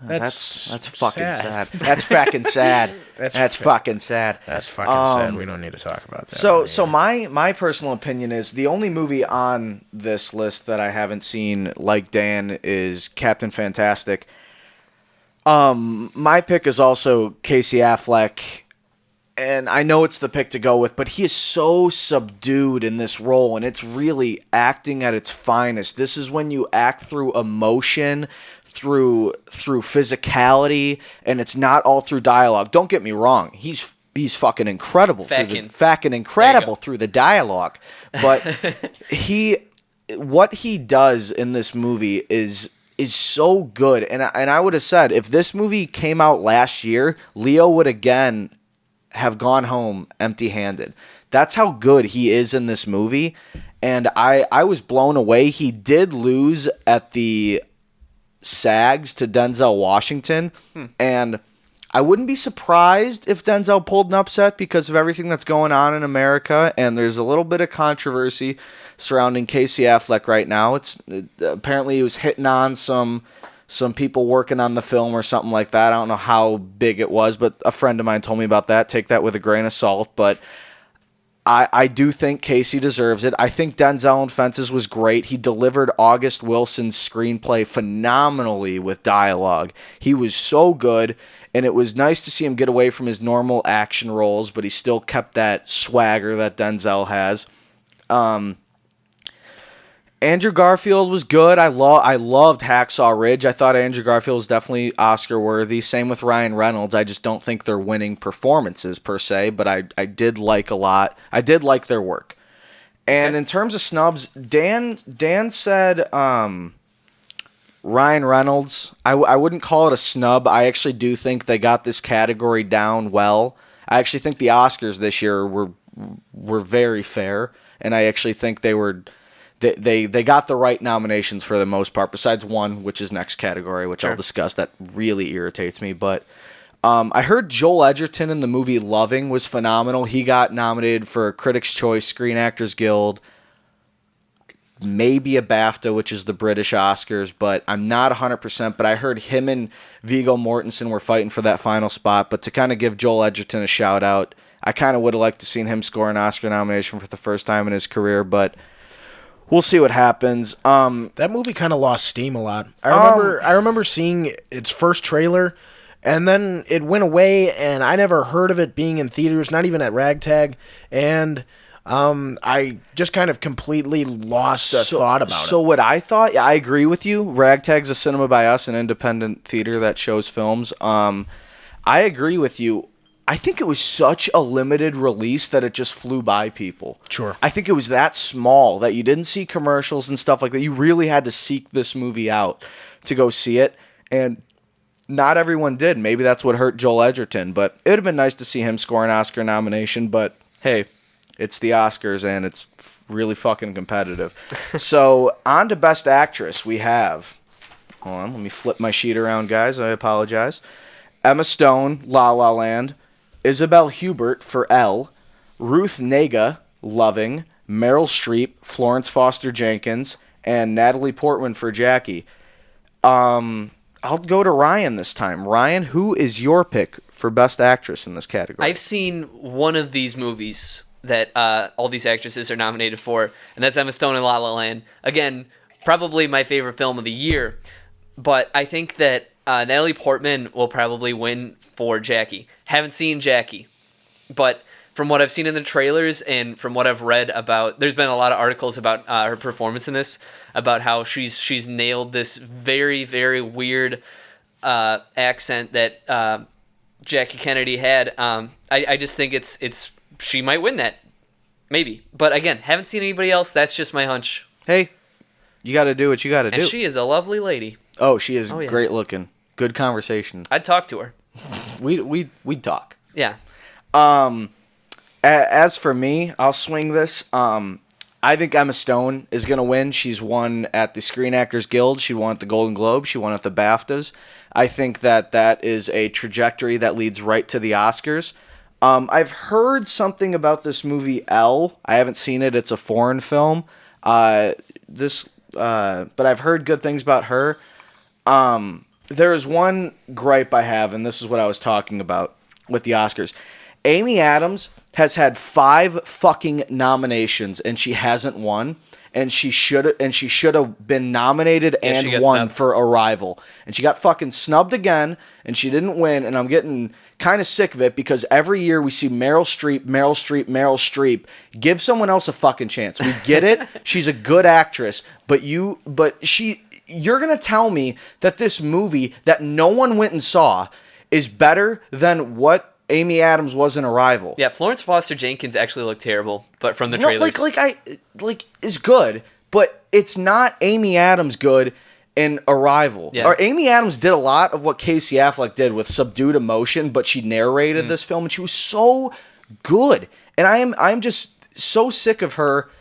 That's fucking sad. That's fucking sad. That's fucking sad. That's fucking sad. We don't need to talk about that. So my personal opinion is the only movie on this list that I haven't seen, like Dan, is Captain Fantastic. My pick is also Casey Affleck, and I know it's the pick to go with, but he is so subdued in this role, and it's really acting at its finest. This is when you act through emotion, through physicality, and it's not all through dialogue. Don't get me wrong. He's fucking incredible. Fucking incredible through the dialogue. But what he does in this movie is so good. And I would have said if this movie came out last year, Leo would again have gone home empty-handed. That's how good he is in this movie. And I was blown away. He did lose at the SAGs to Denzel Washington, and I wouldn't be surprised if Denzel pulled an upset because of everything that's going on in America, and there's a little bit of controversy surrounding Casey Affleck right now. Apparently he was hitting on some people working on the film or something like that. I don't know how big it was, but a friend of mine told me about that. Take that with a grain of salt, but I do think Casey deserves it. I think Denzel in Fences was great. He delivered August Wilson's screenplay phenomenally with dialogue. He was so good, and it was nice to see him get away from his normal action roles, but he still kept that swagger that Denzel has. Andrew Garfield was good. I loved Hacksaw Ridge. I thought Andrew Garfield was definitely Oscar worthy. Same with Ryan Reynolds. I just don't think they're winning performances per se, but I did like a lot. I did like their work. And in terms of snubs, Dan said Ryan Reynolds. I wouldn't call it a snub. I actually do think they got this category down well. I actually think the Oscars this year were very fair, and I actually think they were. They got the right nominations for the most part, besides one, which is next category, which I'll discuss. That really irritates me. But I heard Joel Edgerton in the movie Loving was phenomenal. He got nominated for Critics' Choice, Screen Actors Guild, maybe a BAFTA, which is the British Oscars, but I'm not 100%. But I heard him and Viggo Mortensen were fighting for that final spot. But to kind of give Joel Edgerton a shout-out, I kind of would have liked to seen him score an Oscar nomination for the first time in his career, but we'll see what happens. That movie kind of lost steam a lot. I remember seeing its first trailer, and then it went away, and I never heard of it being in theaters, not even at Ragtag, and I just kind of completely lost a thought about it. So what I thought, I agree with you. Ragtag's a Cinema by Us, an independent theater that shows films. I agree with you. I think it was such a limited release that it just flew by people. Sure. I think it was that small that you didn't see commercials and stuff like that. You really had to seek this movie out to go see it, and not everyone did. Maybe that's what hurt Joel Edgerton, but it would have been nice to see him score an Oscar nomination, but hey, it's the Oscars, and it's really fucking competitive. So, on to Best Actress, we have... Hold on, let me flip my sheet around, guys. I apologize. Emma Stone, La La Land. Isabelle Hubert for Elle, Ruth Negga, Loving, Meryl Streep, Florence Foster Jenkins, and Natalie Portman for Jackie. I'll go to Ryan this time. Ryan, who is your pick for Best Actress in this category? I've seen one of these movies that all these actresses are nominated for, and that's Emma Stone in La La Land. Again, probably my favorite film of the year, but I think that Natalie Portman will probably win for Jackie. Haven't seen Jackie, but from what I've seen in the trailers and from what I've read about, there's been a lot of articles about her performance in this, about how she's nailed this very, very weird accent that Jackie Kennedy had. I just think it's she might win that, maybe. But again, haven't seen anybody else. That's just my hunch. Hey, you got to do what you got to And do. she is a lovely lady. Oh, she is yeah. great looking. Good conversation. I'd talk to her. We'd talk. Yeah. As for me, I'll swing this. I think Emma Stone is going to win. She's won at the Screen Actors Guild. She won at the Golden Globe. She won at the BAFTAs. I think that is a trajectory that leads right to the Oscars. I've heard something about this movie, Elle. I haven't seen it. It's a foreign film. But I've heard good things about her. There is one gripe I have, and this is what I was talking about with the Oscars. Amy Adams has had 5 fucking nominations, and she hasn't won. And she should have been nominated Yeah, she and got won snubbed. for Arrival. And she got fucking snubbed again, and she didn't win. And I'm getting kind of sick of it because every year we see Meryl Streep. Give someone else a fucking chance. We get it. She's a good actress, but you're gonna tell me that this movie that no one went and saw is better than what Amy Adams was in Arrival. Yeah, Florence Foster Jenkins actually looked terrible, but from the No, trailers. is good, but it's not Amy Adams good in Arrival. Yeah. Or Amy Adams did a lot of what Casey Affleck did with subdued emotion, but she narrated this film, and she was so good. And I'm just so sick of her.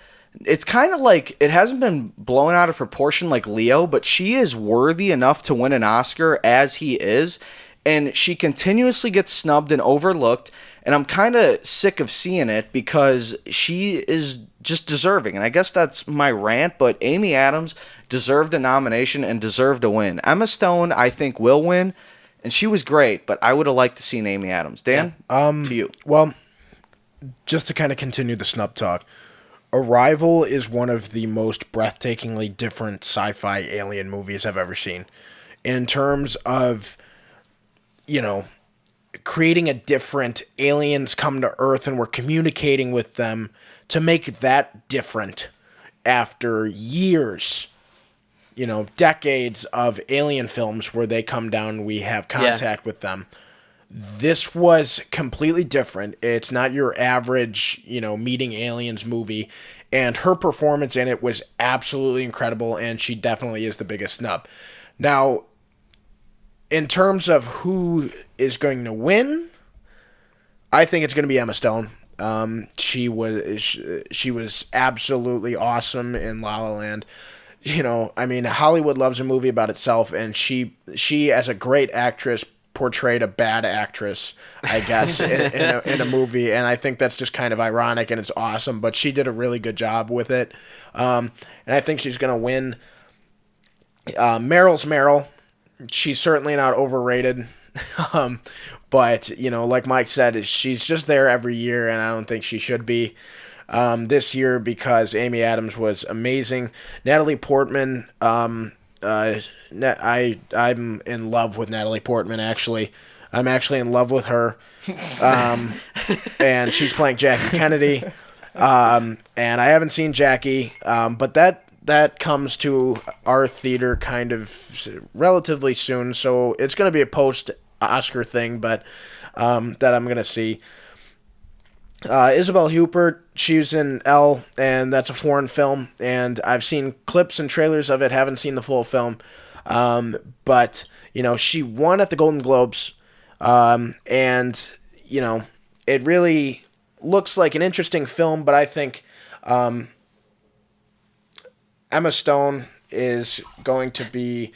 It's kind of like it hasn't been blown out of proportion like Leo, but she is worthy enough to win an Oscar as he is. And she continuously gets snubbed and overlooked, and I'm kind of sick of seeing it because she is just deserving. And I guess that's my rant, but Amy Adams deserved a nomination and deserved a win. Emma Stone, I think, will win, and she was great, but I would have liked to see Amy Adams. Dan, to you. Well, just to kind of continue the snub talk, Arrival is one of the most breathtakingly different sci-fi alien movies I've ever seen. In terms of, creating a different aliens come to Earth and we're communicating with them to make that different after years, decades of alien films where they come down, we have contact with them. This was completely different. It's not your average, meeting aliens movie. And her performance in it was absolutely incredible, and she definitely is the biggest snub. Now, in terms of who is going to win, I think it's going to be Emma Stone. She was absolutely awesome in La La Land. Hollywood loves a movie about itself, and she as a great actress portrayed a bad actress, I guess, in a movie, and I think that's just kind of ironic, and it's awesome, but she did a really good job with it, and I think she's going to win. Meryl's Meryl. She's certainly not overrated, but, like Mike said, she's just there every year, and I don't think she should be this year because Amy Adams was amazing. Natalie Portman, I'm in love with Natalie Portman, actually. I'm actually in love with her. And she's playing Jackie Kennedy. And I haven't seen Jackie, but that comes to our theater kind of relatively soon, so it's going to be a post-Oscar thing, but that I'm going to see. Isabelle Huppert, she was in Elle, and that's a foreign film, and I've seen clips and trailers of it, haven't seen the full film, but, she won at the Golden Globes, and, it really looks like an interesting film, but I think Emma Stone is going to be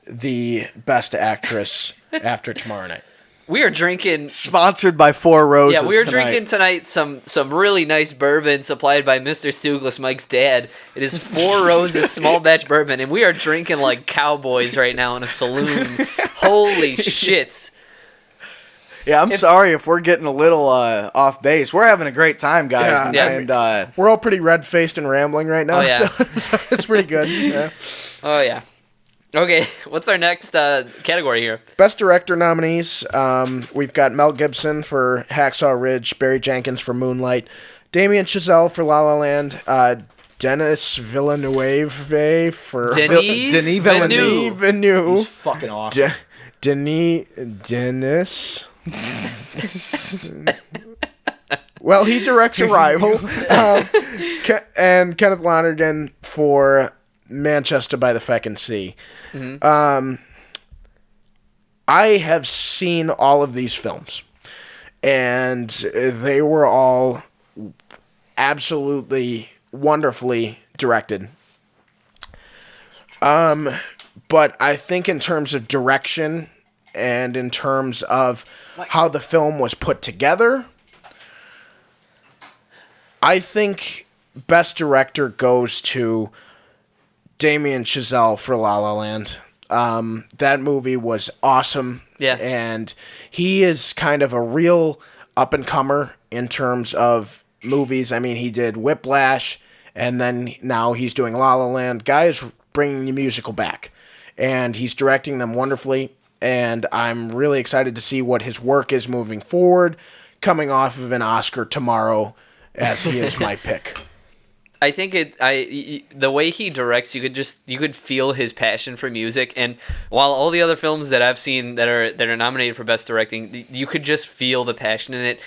the best actress after tomorrow night. We are drinking. Sponsored by Four Roses. Yeah, we are tonight. drinking tonight some really nice bourbon supplied by Mr. Stuglis, Mike's dad. It is Four Roses small batch bourbon, and we are drinking like cowboys right now in a saloon. Holy shits. Yeah, I'm sorry if we're getting a little off base. We're having a great time, guys. Yeah. And We're all pretty red-faced and rambling right now, Oh, yeah. so it's pretty good. Yeah. Oh, yeah. Okay, what's our next category here? Best Director nominees, we've got Mel Gibson for Hacksaw Ridge, Barry Jenkins for Moonlight, Damien Chazelle for La La Land, Denis Villeneuve for... Denis Villeneuve. Villeneuve. he's fucking awesome. Dennis. Well, he directs Arrival. And Kenneth Lonergan for Manchester by the Feckin' Sea. I have seen all of these films, and they were all absolutely wonderfully directed. But I think in terms of direction and in terms of how the film was put together, I think Best Director goes to Damien Chazelle for La La Land. That movie was awesome. Yeah. And he is kind of a real up-and-comer in terms of movies. I mean, he did Whiplash, and then now he's doing La La Land. Guy is bringing the musical back, and he's directing them wonderfully, and I'm really excited to see what his work is moving forward, coming off of an Oscar tomorrow, as he is my pick. I think the way he directs, you could feel his passion for music, and while all the other films that I've seen that are nominated for best directing, you could just feel the passion in it,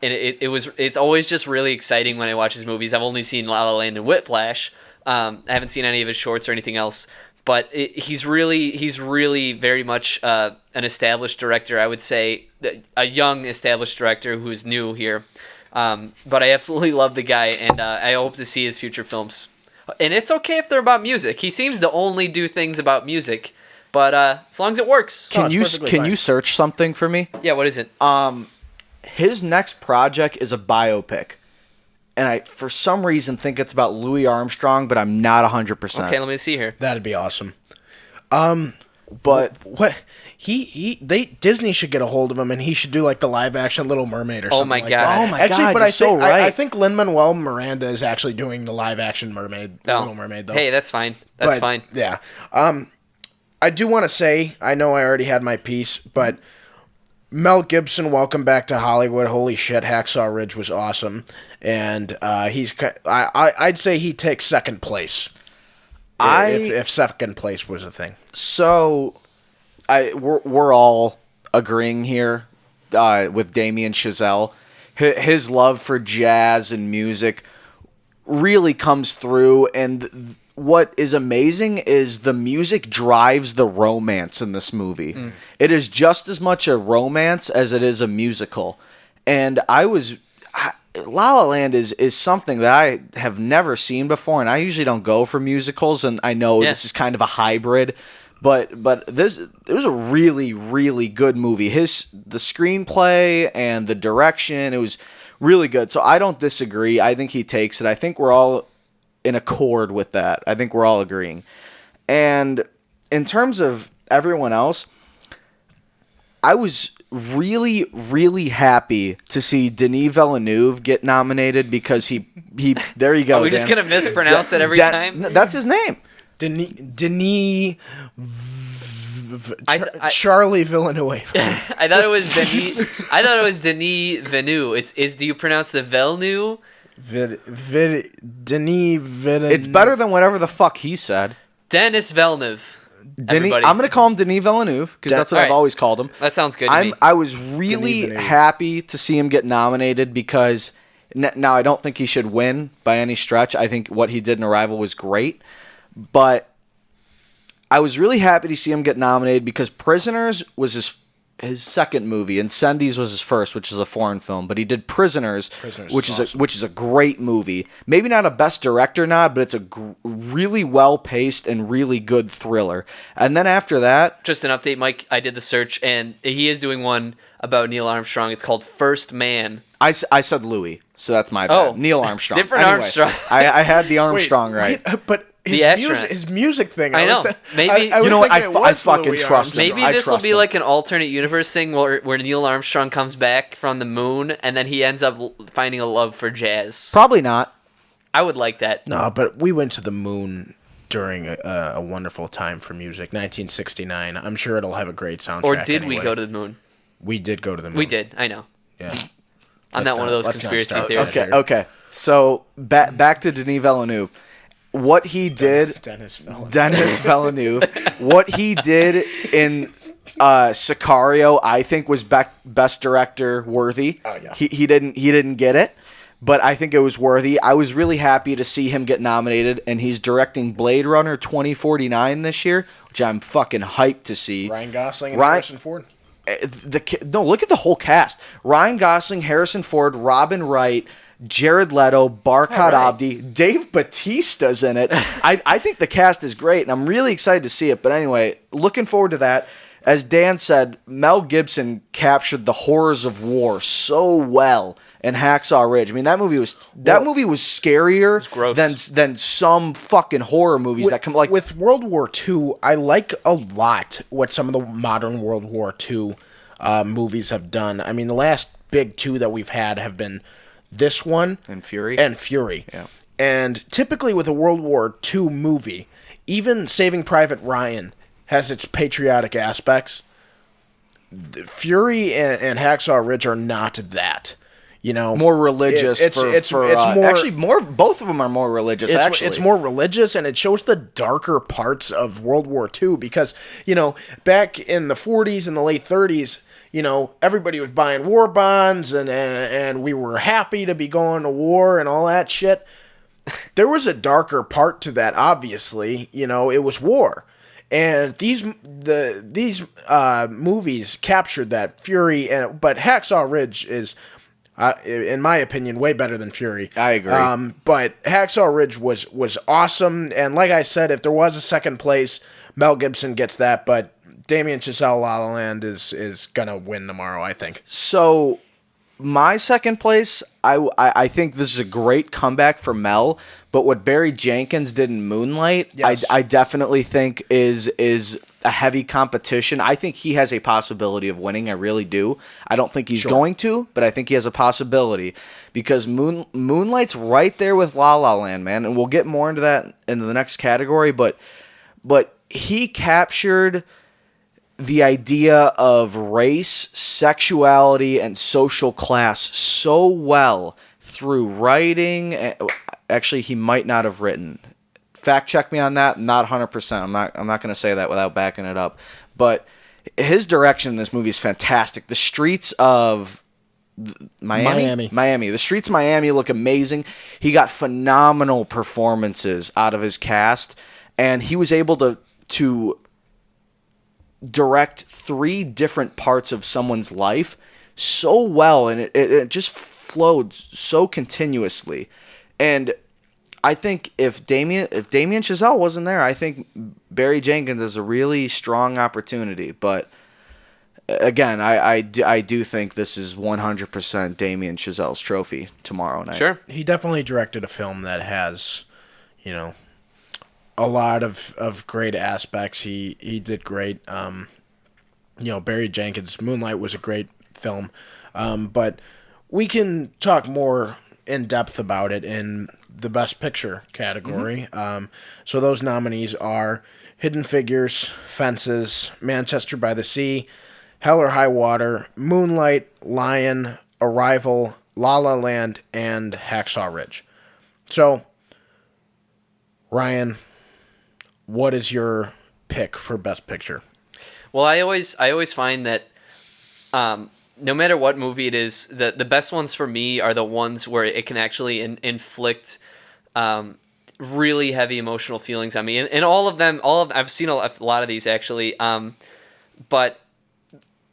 and it's always just really exciting when I watch his movies. I've only seen La La Land and Whiplash. I haven't seen any of his shorts or anything else, but he's really very much an established director. I would say a young established director who's new here. But I absolutely love the guy, and I hope to see his future films. And it's okay if they're about music. He seems to only do things about music, but as long as it works. Can it's perfectly you fine. search something for me? Yeah, what is it? His next project is a biopic, and I for some reason think it's about Louis Armstrong, but I'm not 100%. Okay, let me see here. That'd be awesome. But What Disney should get a hold of him, and he should do like the live action Little Mermaid or something. my like God. that. Oh my actually, God, but you're I so think right. I think Lin-Manuel Miranda is actually doing the live action Little Mermaid though. Hey, that's fine. That's But, fine. Yeah. I do want to say, I know I already had my piece, but Mel Gibson, welcome back to Hollywood. Holy shit, Hacksaw Ridge was awesome, and I'd say he takes second place. If second place was a thing. So, we're all agreeing here with Damien Chazelle. His love for jazz and music really comes through, and what is amazing is the music drives the romance in this movie. It is just as much a romance as it is a musical. And La La Land is something that I have never seen before, and I usually don't go for musicals, and I know this is kind of a hybrid, but it was a really, really good movie. The screenplay and the direction, it was really good. So I don't disagree. I think he takes it. I think we're all in accord with that. I think we're all agreeing. And in terms of everyone else, I was really, really happy to see Denis Villeneuve get nominated because he there you go. Are we just going to mispronounce it every time? That's his name. Denis Charlie Villeneuve. I thought it was Denis. I thought it was Denis Villeneuve. Do you pronounce the Villeneuve? Denis Villeneuve. It's better than whatever the fuck he said. Denis Villeneuve. I'm going to call him Denis Villeneuve because that's what I've always called him. That sounds good to me. I was really happy to see him get nominated because now I don't think he should win by any stretch. I think what he did in Arrival was great, but I was really happy to see him get nominated because Prisoners was his second movie. Incendies was his first, which is a foreign film, but he did Prisoners, which is awesome. which is a great movie. Maybe not a best director nod, but it's a really well paced and really good thriller. And then after that, Just an update, Mike. I did the search, and he is doing one about Neil Armstrong. It's called First Man. I said Louis, so that's my bad. Oh, Neil Armstrong. different Armstrong. I had the Armstrong right. But The astronaut. his music thing. I know. Maybe- was You know what? thinking I it was fucking Louis trust him. Armstrong. Maybe I this will trust be him. like an alternate universe thing where Neil Armstrong comes back from the moon and then he ends up finding a love for jazz. Probably not. I would like that. No, but we went to the moon during a wonderful time for music, 1969. I'm sure it'll have a great soundtrack. Or did we anyway. go to the moon? We did go to the moon. We did. I know. Yeah. I'm Let's not one of those let's not conspiracy start theorists. there. Okay. So back to Denis Villeneuve. What he did, Dennis Villeneuve. Denis Villeneuve, what he did in Sicario, I think was best director worthy. Oh, yeah. He didn't get it, but I think it was worthy. I was really happy to see him get nominated, and he's directing Blade Runner 2049 this year, which I'm fucking hyped to see. Ryan Gosling and Ryan- Harrison Ford. No, look at the whole cast: Ryan Gosling, Harrison Ford, Robin Wright, Jared Leto, Barkhad All right. Abdi, Dave Bautista's in it. I think the cast is great, and I'm really excited to see it. But anyway, looking forward to that. As Dan said, Mel Gibson captured the horrors of war so well in Hacksaw Ridge. I mean, that movie was scarier gross. than some fucking horror movies that come like with World War II, I like a lot what some of the modern World War II movies have done. I mean, the last big two that we've had have been this one And Fury. and Fury. Yeah. And typically with a World War II movie, even Saving Private Ryan has its patriotic aspects. The Fury and Hacksaw Ridge are not that. You know, more religious. It's more actually more. Both of them are more religious. it's more religious, and it shows the darker parts of World War II because, you know, back in the 40s and the late 30s, you know, everybody was buying war bonds and we were happy to be going to war and all that shit. There was a darker part to that, obviously. You know, it was war. And these movies captured that. Fury, but Hacksaw Ridge is, in my opinion, way better than Fury. I agree. But Hacksaw Ridge was awesome, and like I said, if there was a second place, Mel Gibson gets that. But Damien Chazelle, La La Land is gonna win tomorrow, I think. So, my second place, I think this is a great comeback for Mel. But what Barry Jenkins did in Moonlight, Yes. I definitely think is a heavy competition. I think he has a possibility of winning. I really do. I don't think he's going to, but I think he has a possibility because Moonlight's right there with La La Land, man. And we'll get more into that in the next category. But he captured the idea of race, sexuality, and social class so well through writing. Actually, he might not have written. Fact check me on that. Not 100%. I'm not going to say that without backing it up. But his direction in this movie is fantastic. The streets of Miami. The streets of Miami look amazing. He got phenomenal performances out of his cast, and he was able to direct 3 different parts of someone's life so well, and it just flowed so continuously. And I think if Damien Chazelle wasn't there, I think Barry Jenkins is a really strong opportunity. But again, I do think this is 100% Damien Chazelle's trophy tomorrow night. Sure. He definitely directed a film that has, you know, a lot of great aspects. He did great. You know, Barry Jenkins' Moonlight was a great film. But we can talk more in depth about it in the Best Picture category. So those nominees are Hidden Figures, Fences, Manchester by the Sea, Hell or High Water, Moonlight, Lion, Arrival, La La Land, and Hacksaw Ridge. So, Ryan, what is your pick for Best Picture? Well, I always find that no matter what movie it is, the best ones for me are the ones where it can actually inflict really heavy emotional feelings on me. And all of them, I've seen a lot of these actually. But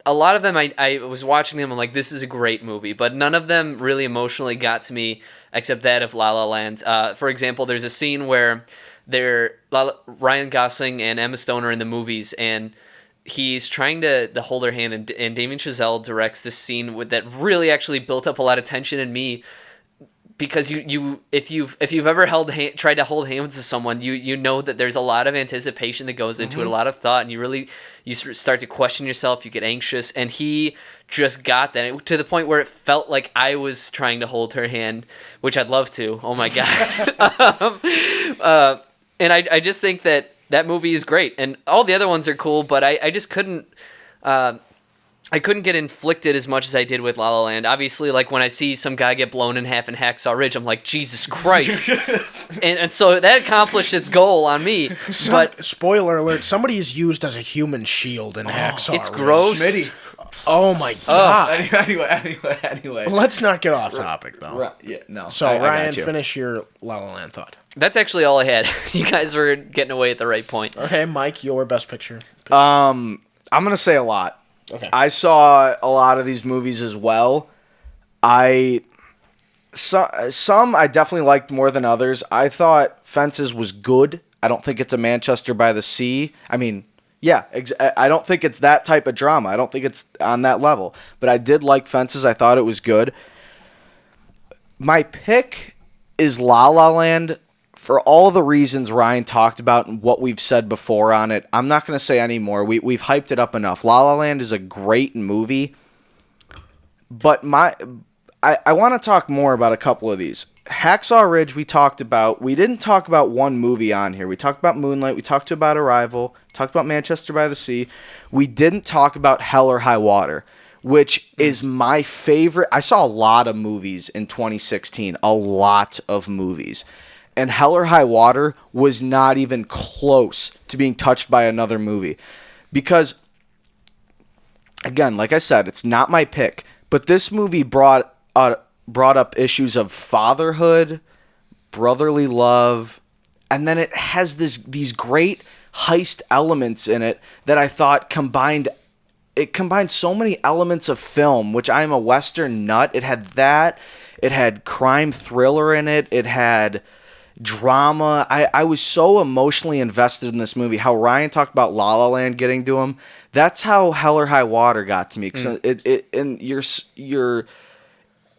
a lot of them, I was watching them, I'm like, this is a great movie, but none of them really emotionally got to me except that of La La Land. For example, there's a scene where Ryan Gosling and Emma Stone are in the movies, and he's trying to hold her hand, and Damien Chazelle directs this scene that really actually built up a lot of tension in me, because if you've ever tried to hold hands with someone, you know that there's a lot of anticipation that goes into it, a lot of thought, and you start to question yourself, you get anxious, and he just got that to the point where it felt like I was trying to hold her hand, which I'd love to. Oh my god. And I just think that movie is great, and all the other ones are cool, but I just couldn't. I couldn't get inflicted as much as I did with La La Land. Obviously, like when I see some guy get blown in half in Hacksaw Ridge, I'm like, Jesus Christ. and so that accomplished its goal on me. But spoiler alert, somebody is used as a human shield in Hacksaw it's Ridge. gross. Smitty. Oh my god. Anyway. Let's not get off topic though. Right, yeah, no. So I Ryan, got you. finish your La La Land thought. That's actually all I had. You guys were getting away at the right point. Okay, Mike, your best picture. I'm gonna say a lot. Okay. I saw a lot of these movies as well. Some I definitely liked more than others. I thought Fences was good. I don't think it's a Manchester by the Sea. I mean, yeah, I don't think it's that type of drama. I don't think it's on that level. But I did like Fences. I thought it was good. My pick is La La Land. For all the reasons Ryan talked about and what we've said before on it, I'm not going to say any more. We've hyped it up enough. La La Land is a great movie, but I want to talk more about a couple of these. Hacksaw Ridge we talked about. We didn't talk about one movie on here. We talked about Moonlight. We talked about Arrival. Talked about Manchester by the Sea. We didn't talk about Hell or High Water, which is my favorite. I saw a lot of movies in 2016. A lot of movies. And Hell or High Water was not even close to being touched by another movie. Because, again, like I said, it's not my pick. But this movie brought up issues of fatherhood, brotherly love, and then it has these great heist elements in it that I thought combined so many elements of film, which I'm a Western nut. It had that. It had crime thriller in it. It had drama. I was so emotionally invested in this movie. How Ryan talked about La La Land getting to him, that's how Hell or High Water got to me. Cause and you're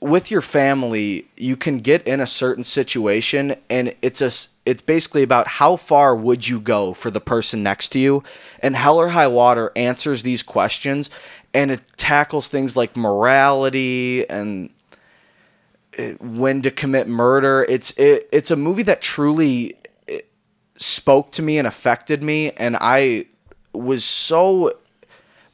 with your family, you can get in a certain situation, and it's basically about how far would you go for the person next to you. And Hell or High Water answers these questions, and it tackles things like morality and when to commit murder. It's a movie that truly spoke to me and affected me, and I was so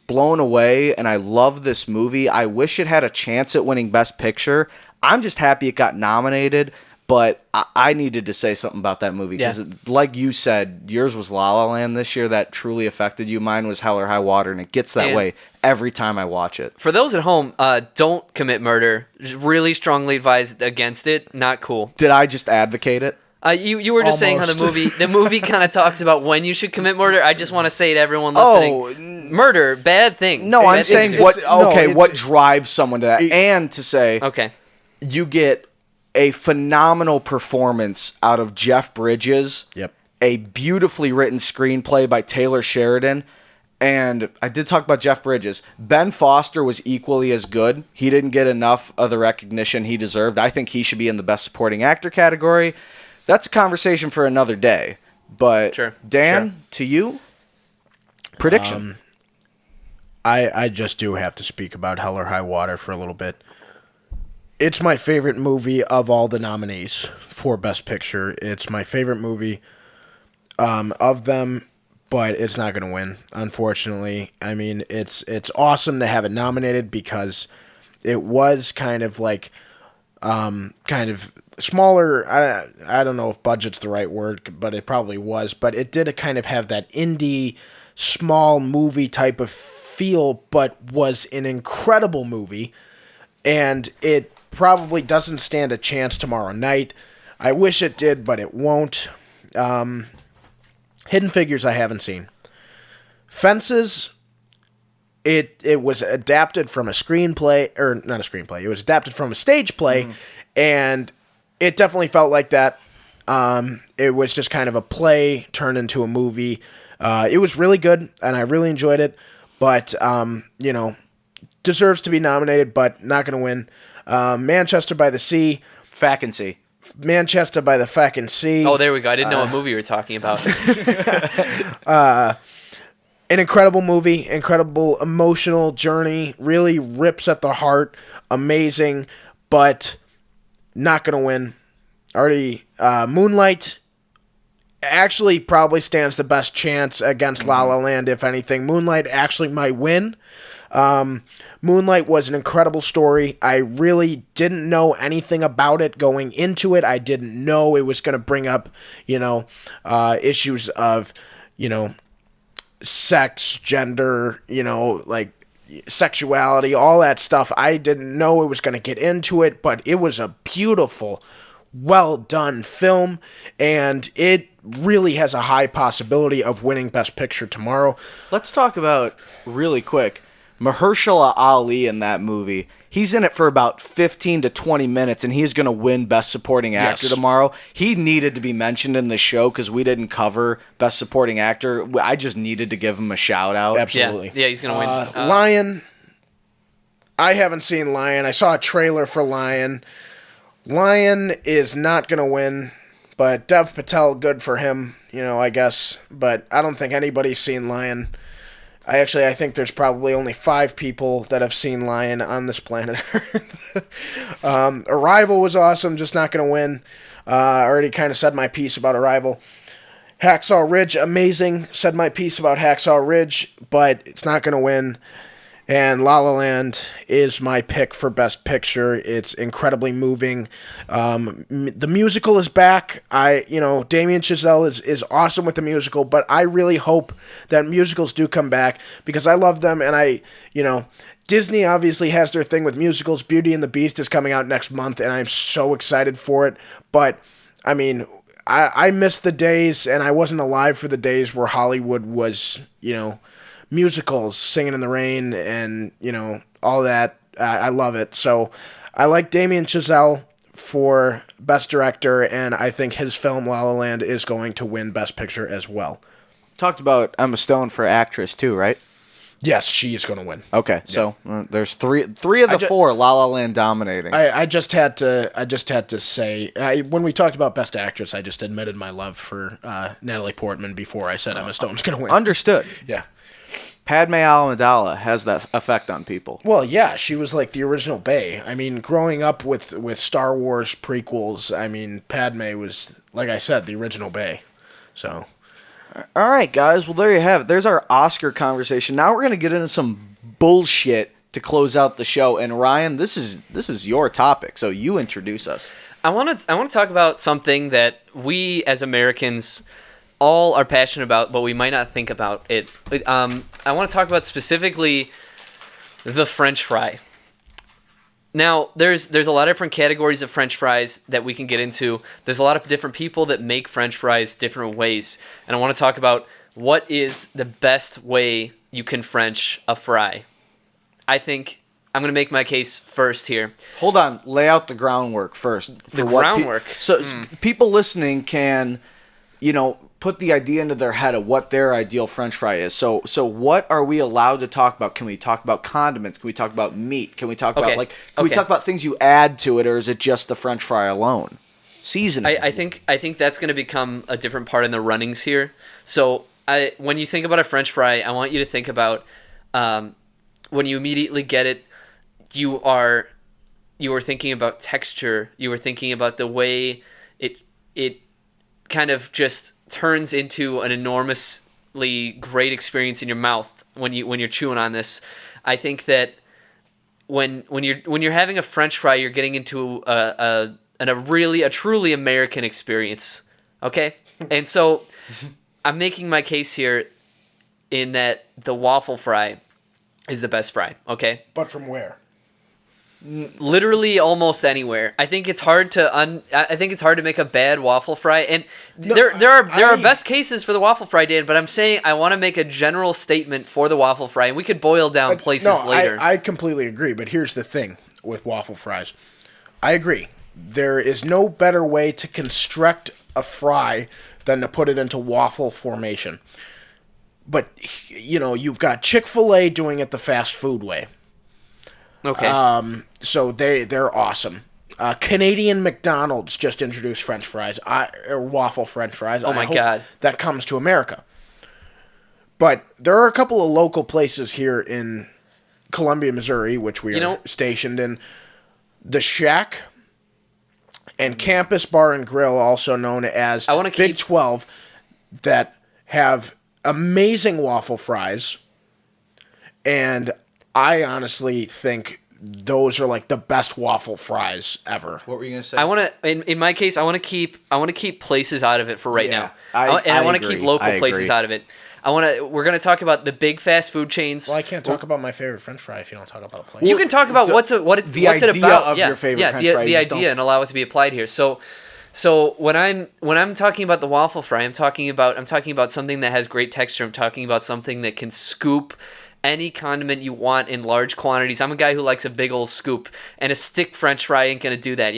blown away, and I love this movie. I wish it had a chance at winning Best Picture. I'm just happy it got nominated, but I needed to say something about that movie because, like you said, yours was La La Land this year that truly affected you. Mine was Hell or High Water, and it gets that way every time I watch it. For those at home, don't commit murder. Really strongly advised against it. Not cool. Did I just advocate it? You were just saying how the movie kind of talks about when you should commit murder. I just want to say to everyone listening, murder, bad thing. No, I'm bad saying what drives someone to that, and to say, okay, you get a phenomenal performance out of Jeff Bridges. Yep. A beautifully written screenplay by Taylor Sheridan. And I did talk about Jeff Bridges. Ben Foster was equally as good. He didn't get enough of the recognition he deserved. I think he should be in the Best Supporting Actor category. That's a conversation for another day. But Dan, to you, prediction. I just do have to speak about Hell or High Water for a little bit. It's my favorite movie of all the nominees for Best Picture. It's my favorite movie of them, but it's not going to win, unfortunately. I mean, it's awesome to have it nominated because it was kind of like kind of smaller. I don't know if budget's the right word, but it probably was. But it did kind of have that indie, small movie type of feel, but was an incredible movie. And it probably doesn't stand a chance tomorrow night. I wish it did, but it won't. Hidden Figures I haven't seen. Fences, it was adapted from a screenplay, or not a screenplay. It was adapted from a stage play, and it definitely felt like that. It was just kind of a play turned into a movie. It was really good, and I really enjoyed it. But deserves to be nominated, but not going to win. Manchester by the Sea. Vacancy. Manchester by the fucking Sea. Oh, there we go. I didn't know what movie you were talking about. An incredible movie, incredible emotional journey, really rips at the heart, amazing, but not going to win. Already, Moonlight actually probably stands the best chance against La La Land, if anything. Moonlight actually might win. Moonlight was an incredible story. I really didn't know anything about it going into it. I didn't know it was going to bring up, issues of, sex, gender, like sexuality, all that stuff. I didn't know it was going to get into it, but it was a beautiful, well done film, and it really has a high possibility of winning Best Picture tomorrow. Let's talk about, really quick, Mahershala Ali in that movie. He's in it for about 15 to 20 minutes, and he's going to win Best Supporting Actor tomorrow. He needed to be mentioned in the show because we didn't cover Best Supporting Actor. I just needed to give him a shout-out. Absolutely. Yeah, he's going to win. Lion. I haven't seen Lion. I saw a trailer for Lion. Lion is not going to win, but Dev Patel, good for him, I guess. But I don't think anybody's seen Lion. I think there's probably only 5 people that have seen Lion on this planet Earth. Arrival was awesome, just not going to win. I already kind of said my piece about Arrival. Hacksaw Ridge, amazing. Said my piece about Hacksaw Ridge, but it's not going to win. And La La Land is my pick for Best Picture. It's incredibly moving. The musical is back. Damien Chazelle is awesome with the musical, but I really hope that musicals do come back because I love them. And Disney obviously has their thing with musicals. Beauty and the Beast is coming out next month, and I'm so excited for it. But, I miss the days, and I wasn't alive for the days where Hollywood was, musicals, Singing in the Rain, and, all that. I love it. So I like Damien Chazelle for Best Director, and I think his film, La La Land, is going to win Best Picture as well. Talked about Emma Stone for actress, too, right? Yes, she is going to win. Okay, so there's three of the 4 La La Land dominating. I just had to say when we talked about Best Actress, I just admitted my love for Natalie Portman before I said Emma Stone's going to win. Understood. Yeah. Padme Amidala has that effect on people. Well, yeah, she was like the original Bae. Growing up with Star Wars prequels, Padme was, like I said, the original Bae. So. All right, guys. Well, there you have it. There's our Oscar conversation. Now we're going to get into some bullshit to close out the show. And Ryan, this is your topic, so you introduce us. I want to talk about something that we as Americans all are passionate about, but we might not think about it. I want to talk about specifically the French fry. Now, there's a lot of different categories of French fries that we can get into. There's a lot of different people that make French fries different ways. And I want to talk about what is the best way you can French a fry. I think I'm going to make my case first here. Hold on. Lay out the groundwork first. So people listening can, put the idea into their head of what their ideal French fry is. So what are we allowed to talk about? Can we talk about condiments? Can we talk about meat? Can we talk about we talk about things you add to it, or is it just the French fry alone? Seasoning. I think that's going to become a different part in the runnings here. So when you think about a French fry, I want you to think about when you immediately get it, you are thinking about texture. You are thinking about the way it kind of just turns into an enormously great experience in your mouth when you're chewing on this. I think that when you're having a French fry, you're getting into a truly American experience. Okay? And so I'm making my case here in that the waffle fry is the best fry, okay? But from where? literally almost anywhere. I think it's hard to I think it's hard to make a bad waffle fry, and there are best cases for the waffle fry, Dan. But I'm saying I want to make a general statement for the waffle fry, and we could boil down places later. I completely agree. But here's the thing with waffle fries. I agree. There is no better way to construct a fry than to put it into waffle formation. But you've got Chick-fil-A doing it the fast food way. Okay. So they're awesome. Canadian McDonald's just introduced French fries, or waffle French fries. Oh my God, that comes to America. But there are a couple of local places here in Columbia, Missouri, which we are stationed in. The Shack and Campus Bar and Grill, also known as Big 12, that have amazing waffle fries, and I honestly think those are like the best waffle fries ever. What were you gonna say? I want to, in my case, I want to keep places out of it for right now, and I want to keep local places out of it. We're gonna talk about the big fast food chains. Well, I can't talk about my favorite French fry if you don't talk about a place. You can talk about what's it about. Your favorite French fry. The idea, and allow it to be applied here. So when I'm talking about the waffle fry, I'm talking about something that has great texture. I'm talking about something that can scoop any condiment you want in large quantities. I'm a guy who likes a big old scoop, and a stick French fry ain't gonna do that.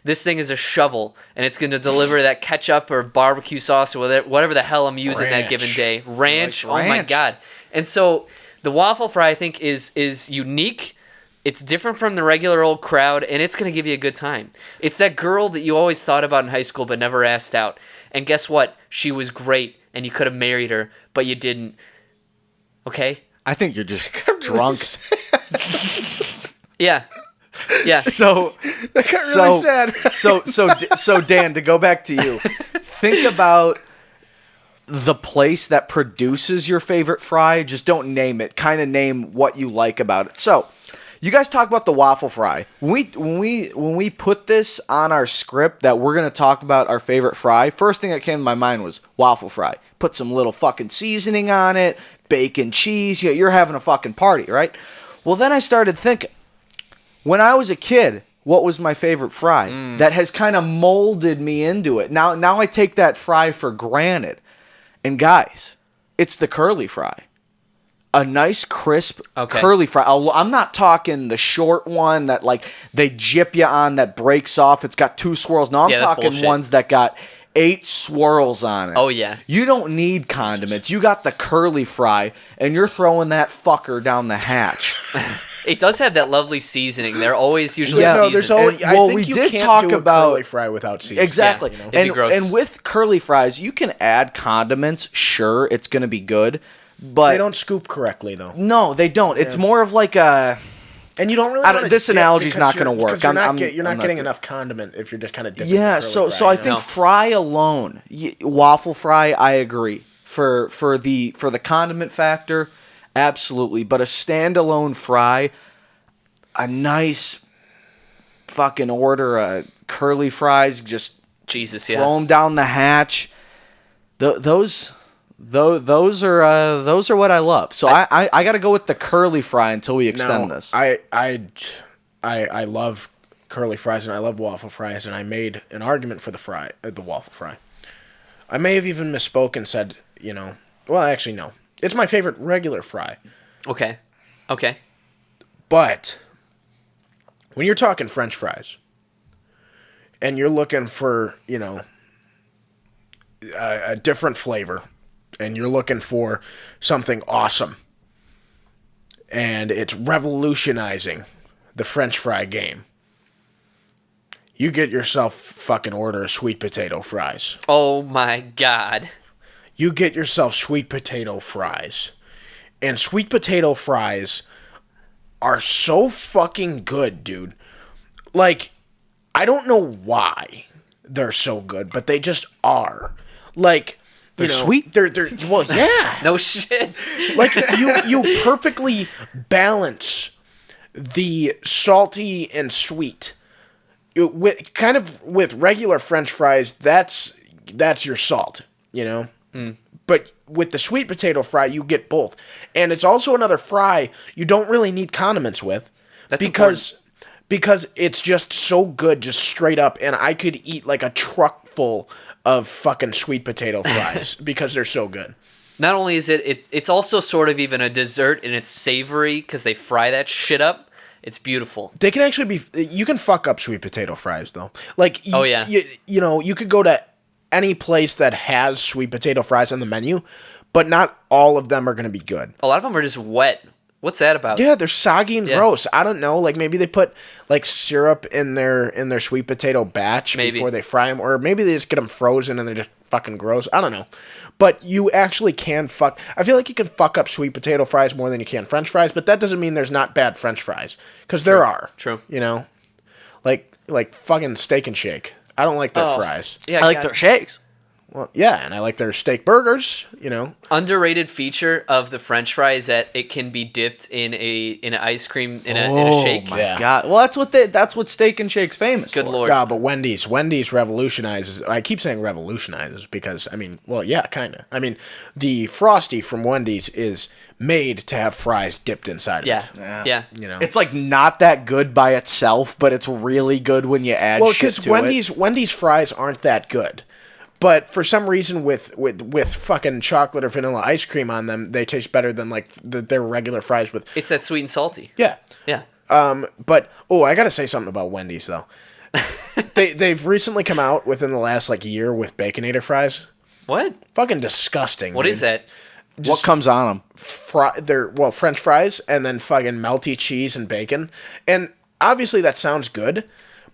This thing is a shovel, and it's gonna deliver that ketchup or barbecue sauce or whatever the hell I'm using that given day. Ranch. Oh my God! And so the waffle fry, I think, is unique. It's different from the regular old crowd, and it's going to give you a good time. It's that girl that you always thought about in high school but never asked out. And guess what? She was great, and you could have married her, but you didn't. Okay? I think you're just drunk. Yeah. So that got really sad. So Dan, to go back to you, think about the place that produces your favorite fry. Just don't name it. Kind of name what you like about it. So, you guys talk about the waffle fry. When we put this on our script that we're gonna talk about our favorite fry, first thing that came to my mind was waffle fry. Put some little fucking seasoning on it, bacon, cheese. You're having a fucking party, right? Well, then I started thinking, when I was a kid, what was my favorite fry? That has kind of molded me into it. Now I take that fry for granted. And guys, it's the curly fry. A nice, crisp, curly fry. I'm not talking the short one that, like, they jip you on that breaks off. It's got 2 swirls. No, I'm talking ones that got 8 swirls on it. Oh, yeah. You don't need condiments. You got the curly fry, and you're throwing that fucker down the hatch. It does have that lovely seasoning. They're always usually seasoned. There's always, I think you can't do a curly fry without seasoning. Exactly. Yeah, it'd be gross. And with curly fries, you can add condiments. Sure, it's going to be good. But they don't scoop correctly, though. No, they don't. Yeah. It's more of like a... And you don't really this analogy's not going to work. You're not getting enough condiment if you're just kind of dipping so I think fry alone, waffle fry, I agree. For the condiment factor, absolutely. But a standalone fry, a nice fucking order of curly fries, just throw them down the hatch. Those are what I love. So I got to go with the curly fry until we extend this. I love curly fries and I love waffle fries, and I made an argument for the waffle fry. I may have even misspoke and said, well, actually no. It's my favorite regular fry. Okay. But when you're talking French fries and you're looking for, a different flavor, and you're looking for something awesome, and it's revolutionizing the French fry game, you get yourself fucking order sweet potato fries. Oh my God. You get yourself sweet potato fries. And sweet potato fries are so fucking good, dude. Like, I don't know why they're so good, but they just are. Like, they're sweet. They're well, yeah. No shit. Like, you perfectly balance the salty and sweet. With regular French fries, that's your salt, But with the sweet potato fry, you get both. And it's also another fry you don't really need condiments with. That's because because it's just so good, just straight up, and I could eat like a truck full of fucking sweet potato fries because they're so good. Not only is it's also sort of even a dessert, and it's savory because they fry that shit up. It's beautiful. They can actually be. You can fuck up sweet potato fries though. Like, Oh, yeah. you know, you could go to any place that has sweet potato fries on the menu, but not all of them are going to be good. A lot of them are just wet. What's that about? Yeah, they're soggy and Yeah. gross. I don't know. Like maybe they put like syrup in their sweet potato batch Maybe. before they fry them, or maybe they just get them frozen and they're just fucking gross. I don't know. But you actually can fuck. I feel like you can fuck up sweet potato fries more than you can French fries. But that doesn't mean there's not bad French fries, because there are. True. You know, like fucking Steak and Shake. I don't like their Oh. fries. Yeah, I like God. their shakes. Well, yeah, and I like their steak burgers. You know. Underrated feature of the French fry is that it can be dipped in an ice cream in a shake. My Yeah. God. Well, that's what Steak and Shake's famous Good for. lord. Yeah, but Wendy's revolutionizes. I keep saying revolutionizes because I mean, well, yeah, kind of. I mean, the Frosty from Wendy's is made to have fries dipped inside Yeah. of it. Yeah. You know, It's like not that good by itself, but it's really good when you add well, shit because to Wendy's fries aren't that good, but for some reason with fucking chocolate or vanilla ice cream on them, they taste better than like their regular fries with. It's that sweet and salty. Yeah. Yeah. But I gotta say something about Wendy's though. They've recently come out within the last like year with Baconator fries. What? Fucking disgusting. What dude. is that? it. What comes on them? They're French fries and then fucking melty cheese and bacon, and obviously that sounds good,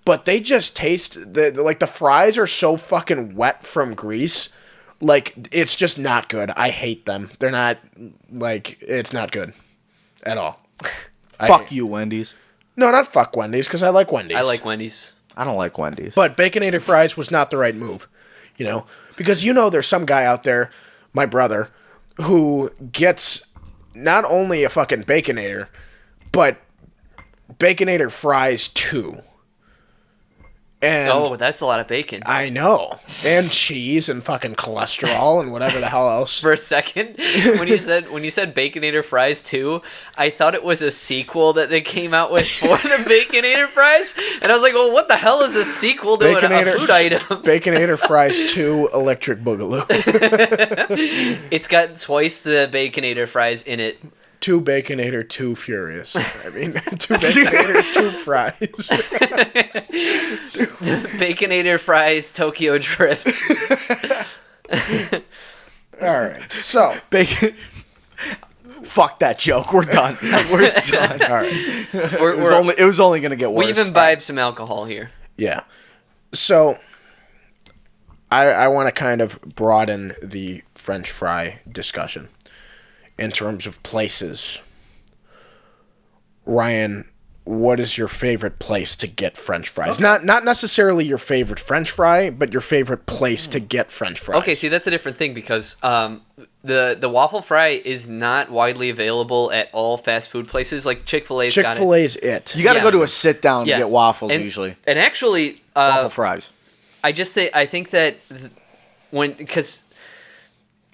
but they just taste the fries are so fucking wet from grease, like it's just not good. I hate them. They're not like it's not good at all. Fuck you, Wendy's. No, not fuck Wendy's because I like Wendy's. I like Wendy's. I don't like Wendy's. But Baconator fries was not the right move, you know, because there's some guy out there, my brother, who gets not only a fucking Baconator, but Baconator fries too. And Oh, that's a lot of bacon. I know, and cheese and fucking cholesterol and whatever the hell else. For a second, when you said Baconator fries 2, I thought it was a sequel that they came out with for the Baconator fries, and I was like, well, what the hell is a sequel to a food item? Baconator fries 2 Electric Boogaloo. It's got twice the Baconator fries in it. 2 Baconator, 2 Furious. I mean, 2 Baconator, 2 fries. Baconator fries Tokyo Drift. All right, so Bacon. Fuck that joke. We're done. We're done. all right. We're, It was only gonna get worse. we even imbibed some alcohol here. Yeah. So I want to kind of broaden the French fry discussion in terms of places. Ryan, what is your favorite place to get French fries? Not necessarily your favorite French fry, but your favorite place to get French fries. Okay, see, that's a different thing because the waffle fry is not widely available at all fast food places. Like Chick-fil-A's got it. Chick-fil-A's it. You got to Yeah. go to a sit down to Yeah. get waffles and, usually. And actually, Waffle fries. I think that because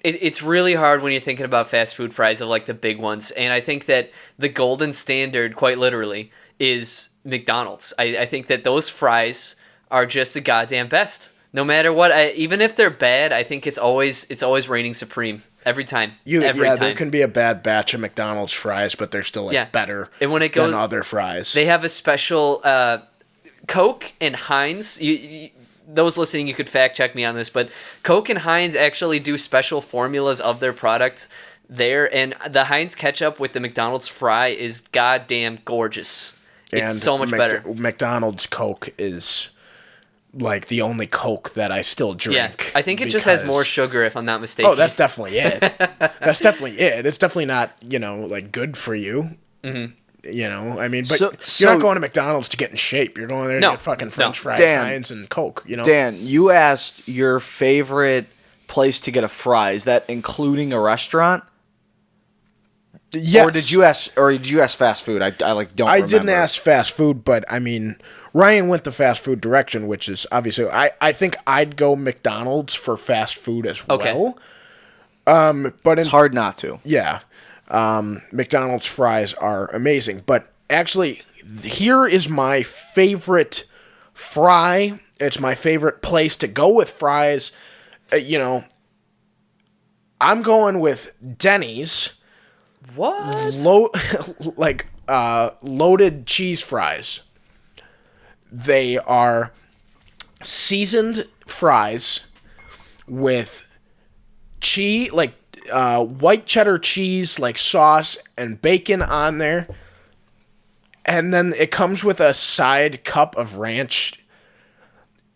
it's really hard when you're thinking about fast food fries of like the big ones, and I think that the golden standard, quite literally, is McDonald's. I think that those fries are just the goddamn best. No matter what, even if they're bad, I think it's always reigning supreme every time. Every time. There can be a bad batch of McDonald's fries, but they're still like better And when it goes, than other fries. they have a special Coke and Heinz. Those listening, you could fact check me on this, but Coke and Heinz actually do special formulas of their product there, and the Heinz ketchup with the McDonald's fry is goddamn gorgeous. It's so much better. McDonald's Coke is like the only Coke that I still drink. Yeah, I think it just has more because- sugar, if I'm not mistaken. Oh, that's definitely it. That's definitely it. It's definitely not, like good for you. Mm-hmm. I mean, but you're not going to McDonald's to get in shape. You're going there to get fucking French fries, Dan, Heinz, and Coke. Dan, you asked your favorite place to get a fry. Is that including a restaurant? Yes. Or did you ask fast food? I don't remember. didn't ask fast food, but I mean, Ryan went the fast food direction, which is obviously I think I'd go McDonald's for fast food as Okay. well. But It's hard not to. yeah, McDonald's fries are amazing. But actually, here is my favorite fry. It's my favorite place to go with fries. I'm going with Denny's. What? Loaded cheese fries. They are seasoned fries with cheese, white cheddar cheese, sauce and bacon on there. And then it comes with a side cup of ranch.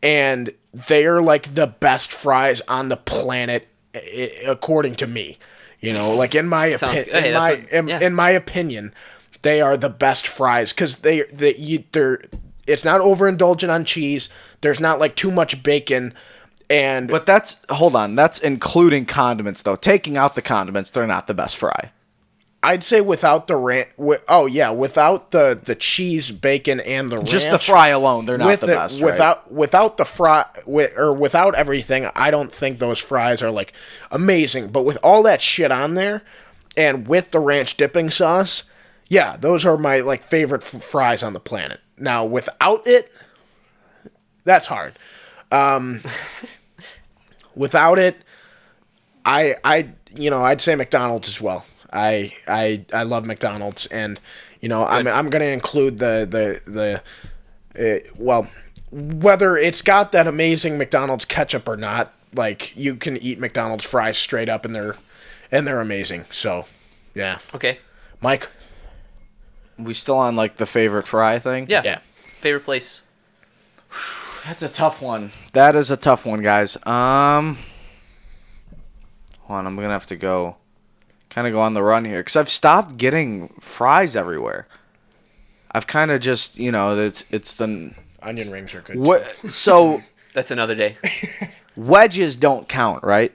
And they are the best fries on the planet, according to me. In my in my opinion, they are the best fries because they're it's not overindulgent on cheese. There's not too much bacon, But that's including condiments though. Taking out the condiments, they're not the best fry. I'd say without the without the cheese, bacon, and the ranch, just the fry alone, they're not the best. Without the fry, without everything, I don't think those fries are amazing. But with all that shit on there, and with the ranch dipping sauce, yeah, those are my favorite fries on the planet. Now without it, that's hard. Without it, I'd say McDonald's as well. I love McDonald's, and I'm gonna include whether it's got that amazing McDonald's ketchup or not. You can eat McDonald's fries straight up, and they're amazing. So, yeah. Okay. Mike, we still on the favorite fry thing? Yeah. Favorite place. That's a tough one. That is a tough one, guys. Hold on, I'm gonna have to go on the run here because I've stopped getting fries everywhere. I've kind of just it's the onion rings are good. So that's another day. Wedges don't count, right?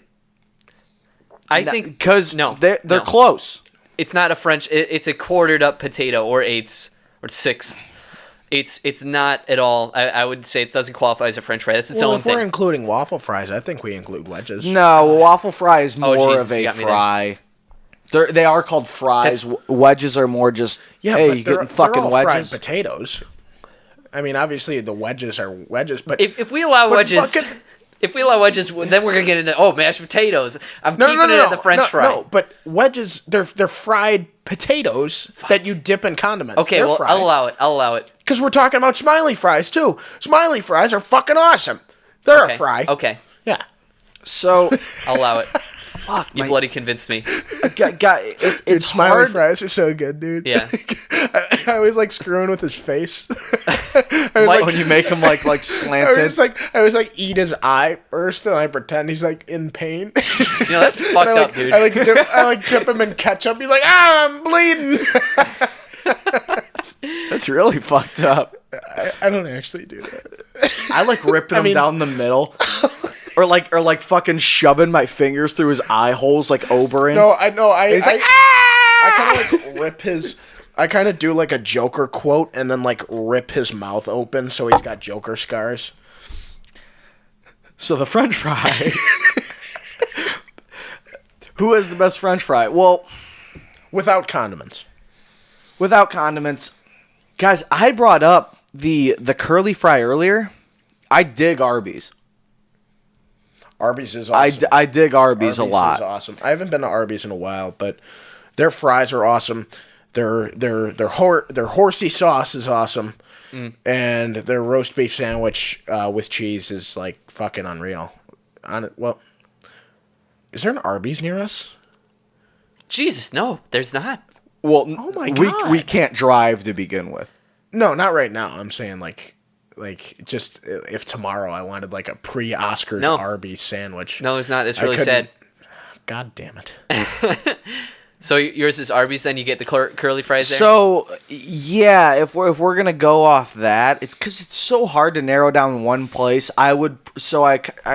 I think because no, they're close. It's not a French. It's a quartered up potato or eighths or sixth. It's not at all. I would say it doesn't qualify as a French fry. That's its own thing. If we're including waffle fries, I think we include wedges. No, waffle fry is more of a fry. They are called fries. Wedges are more just, hey, you getting fucking wedges? Fried potatoes. I mean, obviously the wedges are wedges, but if we allow wedges, then we're gonna get into mashed potatoes. I'm keeping it at the French fry. No, but wedges, they're fried potatoes that you dip in condiments. Okay, they're well, fried. I'll allow it. Because we're talking about smiley fries too. Smiley fries are fucking awesome. They're a fry. Okay. Yeah. So I'll allow it. Fuck, you bloody convinced me. It's smiley hard. fries are so good, dude. Yeah. I was screwing with his face. When you make him slanted. I was eat his eye first, and I pretend he's in pain. That's fucked up, dude. I dip him in ketchup. He's I'm bleeding. That's really fucked up. I don't actually do that. I ripping him down the middle. Or fucking shoving my fingers through his eye holes like Oberyn. No, I know. He's I kind of rip his. I kind of do a Joker quote and then rip his mouth open so he's got Joker scars. So the French fry. Who has the best French fry? Well, without condiments. Without condiments, guys. I brought up the curly fry earlier. I dig Arby's. Arby's is awesome. I dig Arby's a lot. Is awesome. I haven't been to Arby's in a while, but their fries are awesome. Their horsey sauce is awesome, and their roast beef sandwich with cheese is fucking unreal. Is there an Arby's near us? Jesus, no, there's not. Well, oh my God. we can't drive to begin with. No, not right now. I'm saying just if tomorrow I wanted a pre-Oscars Arby's sandwich. No, it's not. It's really sad. God damn it. So yours is Arby's, then you get the curly fries there? So, yeah, if we're going to go off that, it's because it's so hard to narrow down one place. I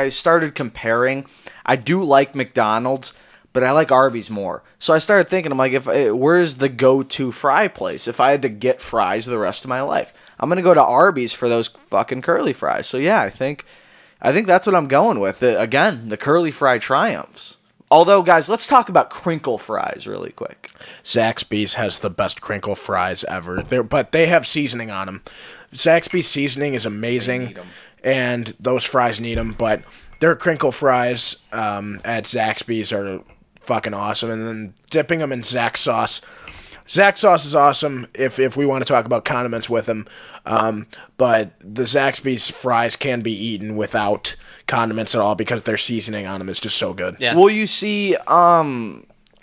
started comparing. I do like McDonald's, but I like Arby's more. So I started thinking, where's the go-to fry place if I had to get fries the rest of my life? I'm going to go to Arby's for those fucking curly fries. So, yeah, I think that's what I'm going with. Again, the curly fry triumphs. Although, guys, let's talk about crinkle fries really quick. Zaxby's has the best crinkle fries ever. But they have seasoning on them. Zaxby's seasoning is amazing, and those fries need them. But their crinkle fries at Zaxby's are fucking awesome. And then dipping them in Zax sauce. Zax sauce is awesome if we want to talk about condiments with them. But the Zaxby's fries can be eaten without condiments at all because their seasoning on them is just so good. Yeah. Well, you see,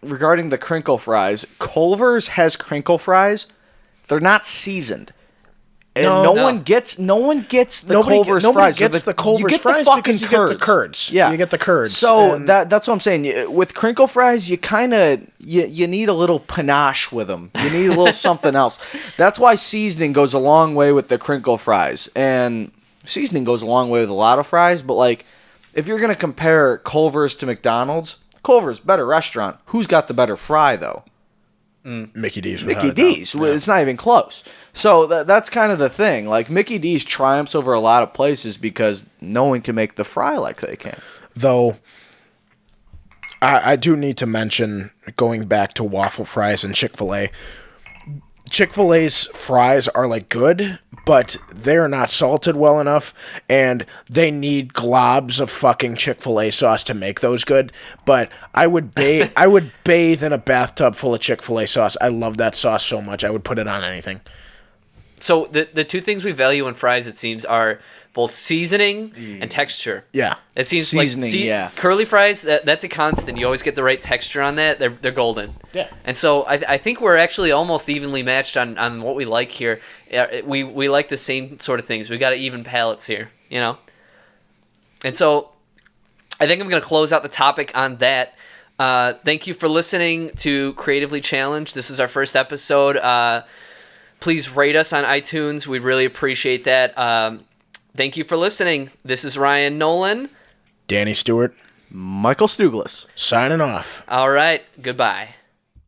regarding the crinkle fries, Culver's has crinkle fries. They're not seasoned. And no one gets the Culver's nobody fries. gets the Culver's you get fries the fucking because you get the curds. Yeah, you get the curds. So and that's what I'm saying. With crinkle fries, you kind of you need a little panache with them. You need a little something else. That's why seasoning goes a long way with the crinkle fries, and seasoning goes a long way with a lot of fries. But like, if you're gonna compare Culver's to McDonald's, Culver's better restaurant. Who's got the better fry though? Mickey D's. Mickey D's. Yeah. It's not even close. So that's kind of the thing. Like Mickey D's triumphs over a lot of places because no one can make the fry like they can. Though, I do need to mention, going back to waffle fries and Chick-fil-A, Chick-fil-A's fries are like good, but they're not salted well enough, and they need globs of fucking Chick-fil-A sauce to make those good. But I would bathe in a bathtub full of Chick-fil-A sauce. I love that sauce so much. I would put it on anything. So the two things we value in fries, it seems, are both seasoning and texture. Yeah. It seems Seasoning, like yeah. curly fries, that's a constant. You always get the right texture on that. They're golden. Yeah. And so I think we're actually almost evenly matched on what we like here. We like the same sort of things. We got even palates here, you know? And so I think I'm going to close out the topic on that. Thank you for listening to Creatively Challenged. This is our first episode. Please rate us on iTunes. We'd really appreciate that. Thank you for listening. This is Ryan Nolan. Danny Stewart, Michael Stuglis. signing off. All right. Goodbye.